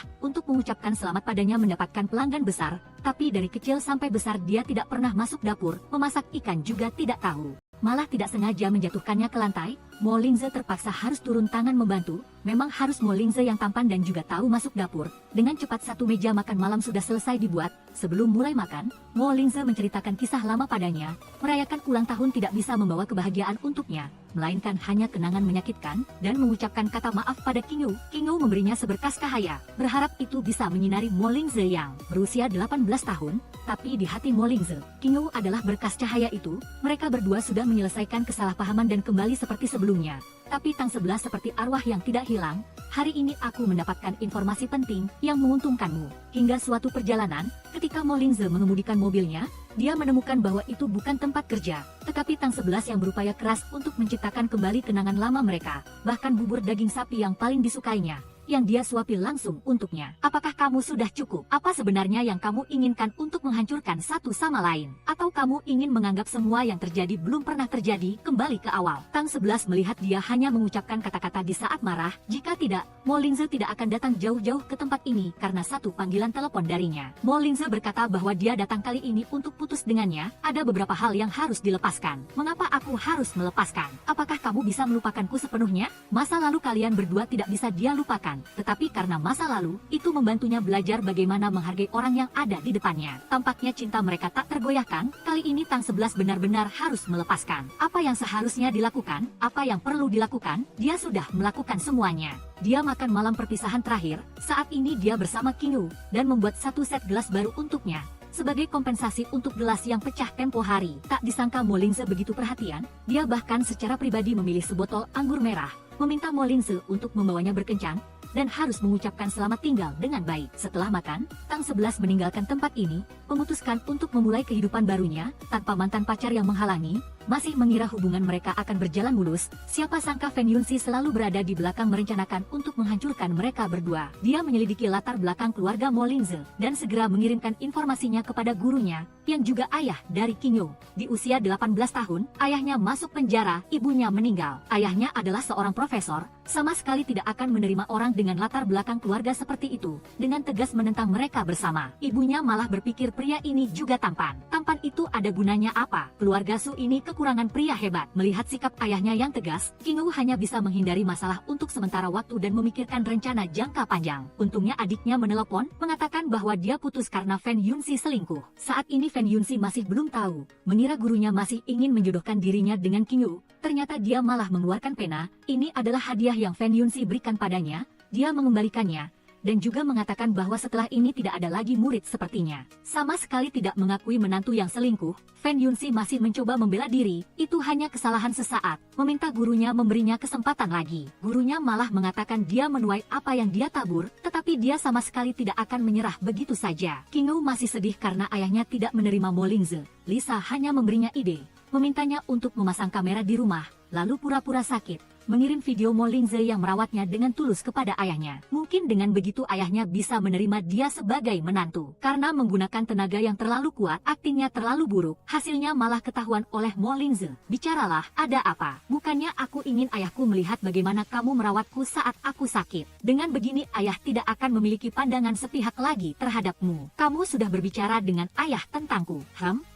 S1: untuk mengucapkan selamat padanya mendapatkan pelanggan besar. Tapi dari kecil sampai besar dia tidak pernah masuk dapur, memasak ikan juga tidak tahu. Malah tidak sengaja menjatuhkannya ke lantai. Mo Lingze terpaksa harus turun tangan membantu. Memang harus Mo Lingze yang tampan dan juga tahu masuk dapur. Dengan cepat satu meja makan malam sudah selesai dibuat. Sebelum mulai makan, Mo Lingze menceritakan kisah lama padanya. Merayakan ulang tahun tidak bisa membawa kebahagiaan untuknya, melainkan hanya kenangan menyakitkan, dan mengucapkan kata maaf pada King Wu. King Wu memberinya seberkas cahaya, berharap itu bisa menyinari Mo Lingze yang berusia 18 tahun. Tapi di hati Mo Lingze, King Wu adalah berkas cahaya itu. Mereka berdua sudah menyelesaikan kesalahpahaman dan kembali seperti sebelumnya. Tapi Tang 11 seperti arwah yang tidak hilang. Hari ini aku mendapatkan informasi penting yang menguntungkanmu. Hingga suatu perjalanan, ketika Mo Lingze mengemudikan mobilnya, dia menemukan bahwa itu bukan tempat kerja, tetapi Tang 11 yang berupaya keras untuk menciptakan kembali kenangan lama mereka. Bahkan bubur daging sapi yang paling disukainya, yang dia suapi langsung untuknya. Apakah kamu sudah cukup? Apa sebenarnya yang kamu inginkan untuk menghancurkan satu sama lain? Atau kamu ingin menganggap semua yang terjadi belum pernah terjadi, kembali ke awal? Tang 11 melihat dia hanya mengucapkan kata-kata di saat marah. Jika tidak, Mo Lingze tidak akan datang jauh-jauh ke tempat ini karena satu panggilan telepon darinya. Mo Lingze berkata bahwa dia datang kali ini untuk putus dengannya. Ada beberapa hal yang harus dilepaskan. Mengapa aku harus melepaskan? Apakah kamu bisa melupakanku sepenuhnya? Masa lalu kalian berdua tidak bisa dia lupakan. Tetapi karena masa lalu, itu membantunya belajar bagaimana menghargai orang yang ada di depannya. Tampaknya cinta mereka tak tergoyahkan. Kali ini Tang 11 benar-benar harus melepaskan. Apa yang seharusnya dilakukan? Apa yang perlu dilakukan? Dia sudah melakukan semuanya. Dia makan malam perpisahan terakhir. Saat ini dia bersama King Wu dan membuat satu set gelas baru untuknya sebagai kompensasi untuk gelas yang pecah tempo hari. Tak disangka Mo Lingze begitu perhatian. Dia bahkan secara pribadi memilih sebotol anggur merah, meminta Mo Lingze untuk membawanya berkencan, dan harus mengucapkan selamat tinggal dengan baik. Setelah makan, Tang 11 meninggalkan tempat ini, memutuskan untuk memulai kehidupan barunya, tanpa mantan pacar yang menghalangi. Masih mengira hubungan mereka akan berjalan mulus, siapa sangka Fan Yunxi selalu berada di belakang merencanakan untuk menghancurkan mereka berdua. Dia menyelidiki latar belakang keluarga Mo Lingze, dan segera mengirimkan informasinya kepada gurunya, yang juga ayah dari King Wu. Di usia 18 tahun, ayahnya masuk penjara, ibunya meninggal. Ayahnya adalah seorang profesor, sama sekali tidak akan menerima orang dengan latar belakang keluarga seperti itu. Dengan tegas menentang mereka bersama. Ibunya malah berpikir pria ini juga tampan. Tampan itu ada gunanya apa? Keluarga Su ini kekurangan pria hebat. Melihat sikap ayahnya yang tegas, King Wu hanya bisa menghindari masalah untuk sementara waktu dan memikirkan rencana jangka panjang. Untungnya adiknya menelepon, mengatakan bahwa dia putus karena Fan Yunxi selingkuh. Saat ini Fan Yunxi masih belum tahu, mengira gurunya masih ingin menjodohkan dirinya dengan King Wu. Ternyata dia malah mengeluarkan pena. Ini adalah hadiah yang Fan Yunxi berikan padanya. Dia mengembalikannya, dan juga mengatakan bahwa setelah ini tidak ada lagi murid sepertinya. Sama sekali tidak mengakui menantu yang selingkuh, Fan Yunxi masih mencoba membela diri. Itu hanya kesalahan sesaat, meminta gurunya memberinya kesempatan lagi. Gurunya malah mengatakan dia menuai apa yang dia tabur, tetapi dia sama sekali tidak akan menyerah begitu saja. King Wu masih sedih karena ayahnya tidak menerima Mo Lingze. Lisa hanya memberinya ide, memintanya untuk memasang kamera di rumah, lalu pura-pura sakit, mengirim video Mo Lingze yang merawatnya dengan tulus kepada ayahnya. Mungkin dengan begitu ayahnya bisa menerima dia sebagai menantu. Karena menggunakan tenaga yang terlalu kuat, aktingnya terlalu buruk, hasilnya malah ketahuan oleh Mo Lingze. Bicaralah, ada apa? Bukannya aku ingin ayahku melihat bagaimana kamu merawatku saat aku sakit. Dengan begini ayah tidak akan memiliki pandangan sepihak lagi terhadapmu. Kamu sudah berbicara dengan ayah tentangku.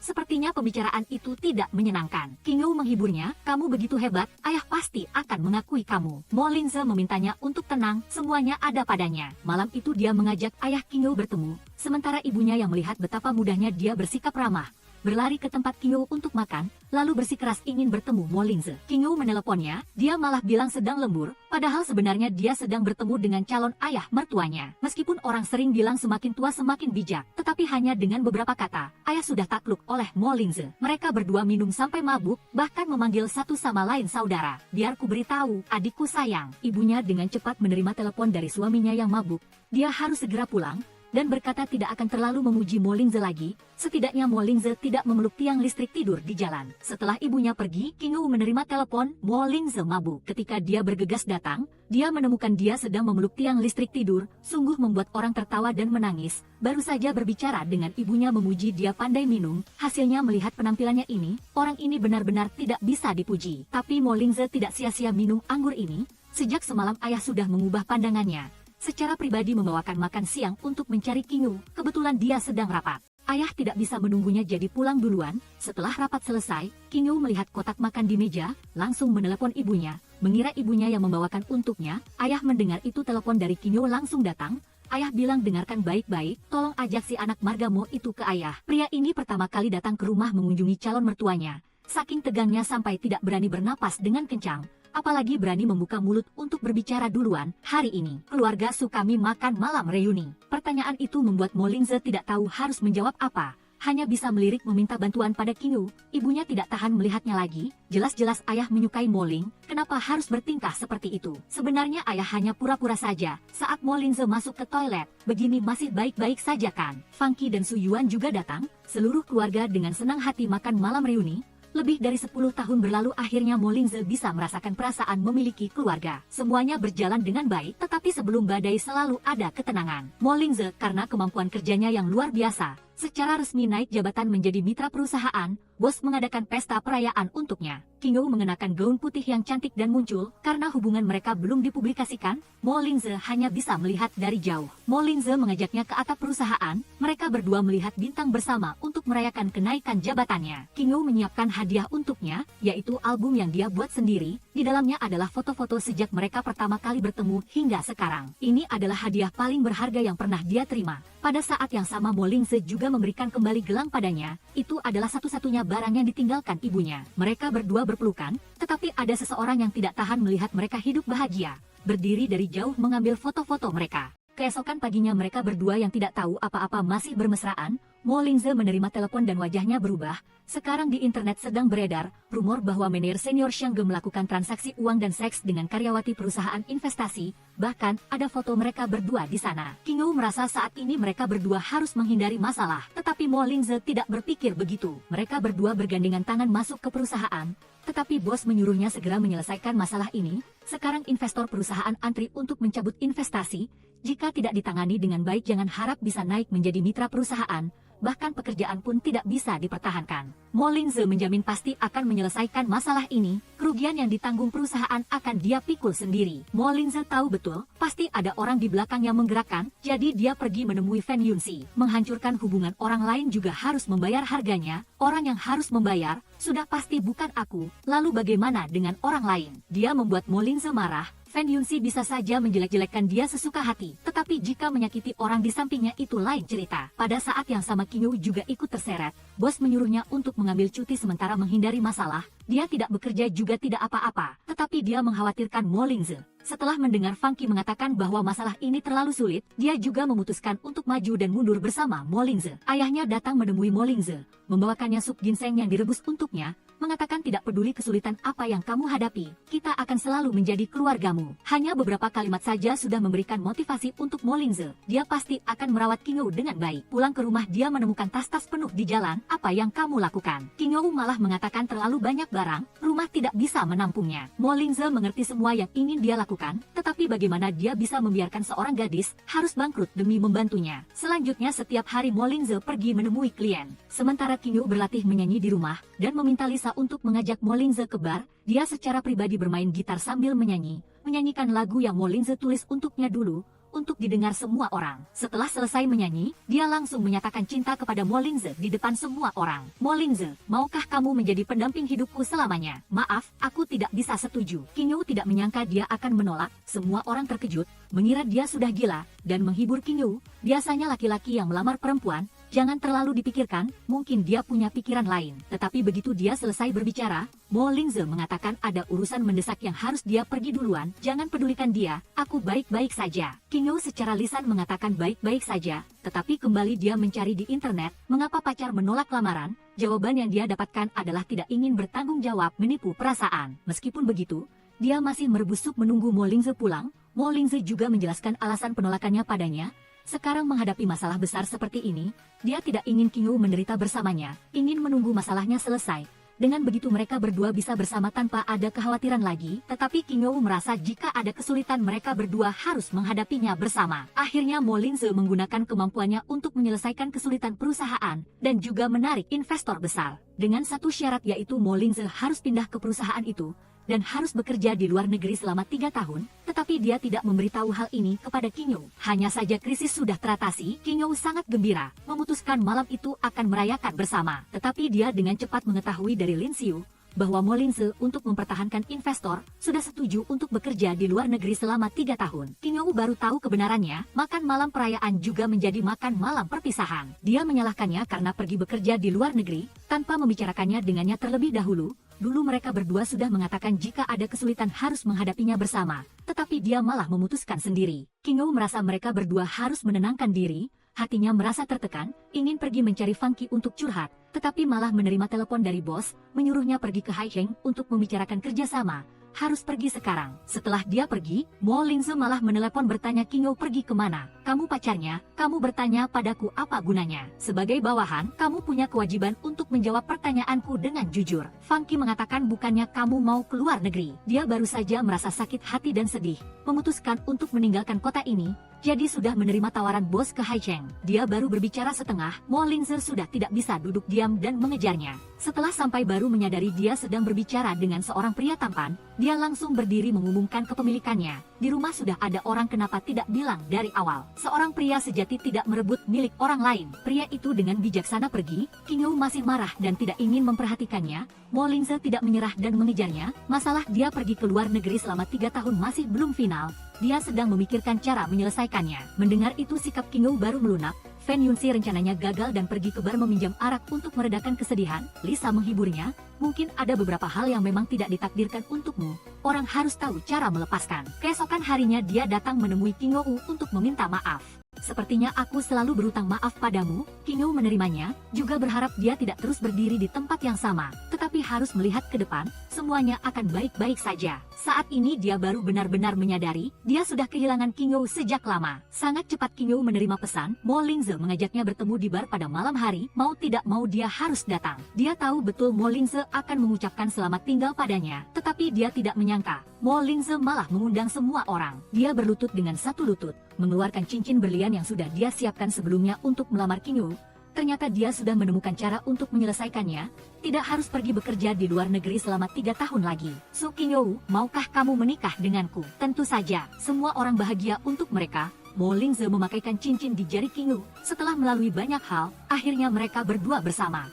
S1: Sepertinya pembicaraan itu tidak menyenangkan. King Wu menghiburnya, kamu begitu hebat, ayah pasti akan mengakui kamu. Mo Lingze memintanya untuk tenang, semuanya ada padanya. Malam itu dia mengajak ayah King Wu bertemu, sementara ibunya yang melihat betapa mudahnya dia bersikap ramah, berlari ke tempat King Wu untuk makan, lalu bersikeras ingin bertemu Mo Lingze. King Wu meneleponnya, dia malah bilang sedang lembur, padahal sebenarnya dia sedang bertemu dengan calon ayah mertuanya. Meskipun orang sering bilang semakin tua semakin bijak, tetapi hanya dengan beberapa kata, ayah sudah takluk oleh Mo Lingze. Mereka berdua minum sampai mabuk, bahkan memanggil satu sama lain saudara. Biar ku beritahu, adikku sayang. Ibunya dengan cepat menerima telepon dari suaminya yang mabuk. Dia harus segera pulang. dan berkata tidak akan terlalu memuji Mo Lingze lagi. Setidaknya Mo Lingze tidak memeluk tiang listrik tidur di jalan. Setelah ibunya pergi, King Wu menerima telepon. Mo Lingze mabuk. Ketika dia bergegas datang, dia menemukan dia sedang memeluk tiang listrik tidur, sungguh membuat orang tertawa dan menangis. Baru saja berbicara dengan ibunya memuji dia pandai minum, hasilnya melihat penampilannya ini, orang ini benar-benar tidak bisa dipuji. Tapi Mo Lingze tidak sia-sia minum anggur ini. Sejak semalam ayah sudah mengubah pandangannya. Secara pribadi membawakan makan siang untuk mencari King Wu, kebetulan dia sedang rapat. Ayah tidak bisa menunggunya jadi pulang duluan. Setelah rapat selesai, King Wu melihat kotak makan di meja, langsung menelepon ibunya. Mengira ibunya yang membawakan untuknya, ayah mendengar itu telepon dari King Wu langsung datang. Ayah bilang dengarkan baik-baik, tolong ajak si anak Margamo itu ke ayah. Pria ini pertama kali datang ke rumah mengunjungi calon mertuanya. Saking tegangnya sampai tidak berani bernapas dengan kencang. Apalagi berani membuka mulut untuk berbicara duluan. Hari ini, keluarga Sukami makan malam reuni. Pertanyaan itu membuat Mo Lingze tidak tahu harus menjawab apa. Hanya bisa melirik meminta bantuan pada King Wu. Ibunya tidak tahan melihatnya lagi. Jelas-jelas ayah menyukai Mo Ling. Kenapa harus bertingkah seperti itu? Sebenarnya ayah hanya pura-pura saja. Saat Mo Lingze masuk ke toilet, begini masih baik-baik saja kan? Funky dan Su Yuan juga datang. Seluruh keluarga dengan senang hati makan malam reuni. Lebih dari 10 tahun berlalu akhirnya Mo Lingze bisa merasakan perasaan memiliki keluarga. Semuanya berjalan dengan baik, tetapi sebelum badai selalu ada ketenangan. Mo Lingze karena kemampuan kerjanya yang luar biasa, secara resmi naik jabatan menjadi mitra perusahaan, bos mengadakan pesta perayaan untuknya. King Wu mengenakan gaun putih yang cantik dan muncul, karena hubungan mereka belum dipublikasikan, Mo Lingze hanya bisa melihat dari jauh. Mo Lingze mengajaknya ke atap perusahaan, mereka berdua melihat bintang bersama untuk merayakan kenaikan jabatannya. King Wu menyiapkan hadiah untuknya, yaitu album yang dia buat sendiri, di dalamnya adalah foto-foto sejak mereka pertama kali bertemu hingga sekarang. Ini adalah hadiah paling berharga yang pernah dia terima. Pada saat yang sama Mo Lingze juga memberikan kembali gelang padanya, itu adalah satu-satunya barang yang ditinggalkan ibunya. Mereka berdua berpelukan, tetapi ada seseorang yang tidak tahan melihat mereka hidup bahagia. Berdiri dari jauh mengambil foto-foto mereka. Keesokan paginya mereka berdua yang tidak tahu apa-apa masih bermesraan. Mo Lingze menerima telepon dan wajahnya berubah. Sekarang di internet sedang beredar rumor bahwa manajer senior Xiangge melakukan transaksi uang dan seks dengan karyawati perusahaan investasi. Bahkan ada foto mereka berdua di sana. King Wu merasa saat ini mereka berdua harus menghindari masalah. Tetapi Mo Lingze tidak berpikir begitu. Mereka berdua bergandengan tangan masuk ke perusahaan. Tetapi bos menyuruhnya segera menyelesaikan masalah ini. Sekarang investor perusahaan antri untuk mencabut investasi. Jika tidak ditangani dengan baik jangan harap bisa naik menjadi mitra perusahaan. Bahkan pekerjaan pun tidak bisa dipertahankan. Mo Lingze menjamin pasti akan menyelesaikan masalah ini. Kerugian yang ditanggung perusahaan akan dia pikul sendiri. Mo Lingze tahu betul, pasti ada orang di belakang yang menggerakkan, jadi dia pergi menemui Fan Yunxi. Menghancurkan hubungan orang lain juga harus membayar harganya. Orang yang harus membayar, sudah pasti bukan aku. Lalu bagaimana dengan orang lain? Dia membuat Mo Lingze marah. Fan Yunxi bisa saja menjelek-jelekkan dia sesuka hati, tetapi jika menyakiti orang di sampingnya itu lain cerita. Pada saat yang sama King Wu juga ikut terseret. Bos menyuruhnya untuk mengambil cuti sementara menghindari masalah. Dia tidak bekerja juga tidak apa-apa, tetapi dia mengkhawatirkan Mo Lingze. Setelah mendengar Funky mengatakan bahwa masalah ini terlalu sulit, dia juga memutuskan untuk maju dan mundur bersama Mo Lingze. Ayahnya datang menemui Mo Lingze, membawakannya sup ginseng yang direbus untuknya, mengatakan tidak peduli kesulitan apa yang kamu hadapi, kita akan selalu menjadi keluargamu. Hanya beberapa kalimat saja sudah memberikan motivasi untuk Mo Lingze. Dia pasti akan merawat King Wu dengan baik. Pulang ke rumah dia menemukan tas-tas penuh di jalan. Apa yang kamu lakukan? King Wu malah mengatakan terlalu banyak barang, rumah tidak bisa menampungnya. Mo Lingze mengerti semua yang ingin dia lakukan, tetapi bagaimana dia bisa membiarkan seorang gadis harus bangkrut demi membantunya. Selanjutnya setiap hari Mo Lingze pergi menemui klien. Sementara King Wu berlatih menyanyi di rumah dan meminta Lisa untuk mengajak Mo Lingze ke bar. Dia secara pribadi bermain gitar sambil menyanyikan lagu yang Mo Lingze tulis untuknya dulu, untuk didengar semua orang. Setelah selesai menyanyi, dia langsung menyatakan cinta kepada Mo Lingze di depan semua orang. Mo Lingze, maukah kamu menjadi pendamping hidupku selamanya? Maaf, aku tidak bisa setuju. King Wu tidak menyangka dia akan menolak. Semua orang terkejut, mengira dia sudah gila, dan menghibur King Wu. Biasanya laki-laki yang melamar perempuan, jangan terlalu dipikirkan, mungkin dia punya pikiran lain. Tetapi begitu dia selesai berbicara, Mo Lingze mengatakan ada urusan mendesak yang harus dia pergi duluan. Jangan pedulikan dia, aku baik-baik saja. King Wu secara lisan mengatakan baik-baik saja, tetapi kembali dia mencari di internet, mengapa pacar menolak lamaran? Jawaban yang dia dapatkan adalah tidak ingin bertanggung jawab menipu perasaan. Meskipun begitu, dia masih merebus sup menunggu Mo Lingze pulang. Mo Lingze juga menjelaskan alasan penolakannya padanya. Sekarang menghadapi masalah besar seperti ini, dia tidak ingin King Wu menderita bersamanya, ingin menunggu masalahnya selesai. Dengan begitu mereka berdua bisa bersama tanpa ada kekhawatiran lagi, tetapi King Wu merasa jika ada kesulitan mereka berdua harus menghadapinya bersama. Akhirnya Mo Linze menggunakan kemampuannya untuk menyelesaikan kesulitan perusahaan dan juga menarik investor besar. Dengan satu syarat yaitu Mo Linze harus pindah ke perusahaan itu dan harus bekerja di luar negeri selama 3 tahun, tetapi dia tidak memberitahu hal ini kepada King Wu. Hanya saja krisis sudah teratasi, King Wu sangat gembira, memutuskan malam itu akan merayakan bersama. Tetapi dia dengan cepat mengetahui dari Lin Xiu bahwa Mo Linze untuk mempertahankan investor sudah setuju untuk bekerja di luar negeri selama 3 tahun. King Wu baru tahu kebenarannya, makan malam perayaan juga menjadi makan malam perpisahan. Dia menyalahkannya karena pergi bekerja di luar negeri, tanpa membicarakannya dengannya terlebih dahulu. Dulu mereka berdua sudah mengatakan jika ada kesulitan harus menghadapinya bersama, tetapi dia malah memutuskan sendiri. King Wu merasa mereka berdua harus menenangkan diri, hatinya merasa tertekan, ingin pergi mencari Funky untuk curhat, tetapi malah menerima telepon dari bos, menyuruhnya pergi ke Haisheng untuk membicarakan kerjasama. Harus pergi sekarang. Setelah dia pergi, Mo Linze malah menelepon bertanya King Wu pergi kemana. Kamu pacarnya, kamu bertanya padaku apa gunanya. Sebagai bawahan, kamu punya kewajiban untuk menjawab pertanyaanku dengan jujur. Funky mengatakan bukannya kamu mau keluar negeri. Dia baru saja merasa sakit hati dan sedih, memutuskan untuk meninggalkan kota ini. Jadi sudah menerima tawaran bos ke Haisheng. Dia baru berbicara setengah, Mo Linze sudah tidak bisa duduk diam dan mengejarnya. Setelah sampai baru menyadari dia sedang berbicara dengan seorang pria tampan, dia langsung berdiri mengumumkan kepemilikannya. Di rumah sudah ada orang, kenapa tidak bilang dari awal? Seorang pria sejati tidak merebut milik orang lain. Pria itu dengan bijaksana pergi, King Wu masih marah dan tidak ingin memperhatikannya. Mo Linze tidak menyerah dan mengejarnya. Masalah dia pergi ke luar negeri selama 3 tahun masih belum final. Dia sedang memikirkan cara menyelesaikannya. Mendengar itu sikap King Wu baru melunak. Fan Yunxi rencananya gagal dan pergi ke bar meminjam arak untuk meredakan kesedihan. Lisa menghiburnya, mungkin ada beberapa hal yang memang tidak ditakdirkan untukmu. Orang harus tahu cara melepaskan. Keesokan harinya dia datang menemui King Wu untuk meminta maaf. Sepertinya aku selalu berutang maaf padamu. King Wu menerimanya, juga berharap dia tidak terus berdiri di tempat yang sama, tetapi harus melihat ke depan, semuanya akan baik-baik saja. Saat ini dia baru benar-benar menyadari, dia sudah kehilangan King Wu sejak lama. Sangat cepat King Wu menerima pesan, Mo Linze mengajaknya bertemu di bar pada malam hari, mau tidak mau dia harus datang. Dia tahu betul Mo Linze akan mengucapkan selamat tinggal padanya, tetapi dia tidak menyangka, Mo Linze malah mengundang semua orang. Dia berlutut dengan satu lutut, mengeluarkan cincin berlian yang sudah dia siapkan sebelumnya untuk melamar King Wu. Ternyata dia sudah menemukan cara untuk menyelesaikannya, tidak harus pergi bekerja di luar negeri selama 3 tahun lagi. So King Wu, maukah kamu menikah denganku? Tentu saja, semua orang bahagia untuk mereka. Mo Linze memakaikan cincin di jari King Wu. Setelah melalui banyak hal, akhirnya mereka berdua bersama.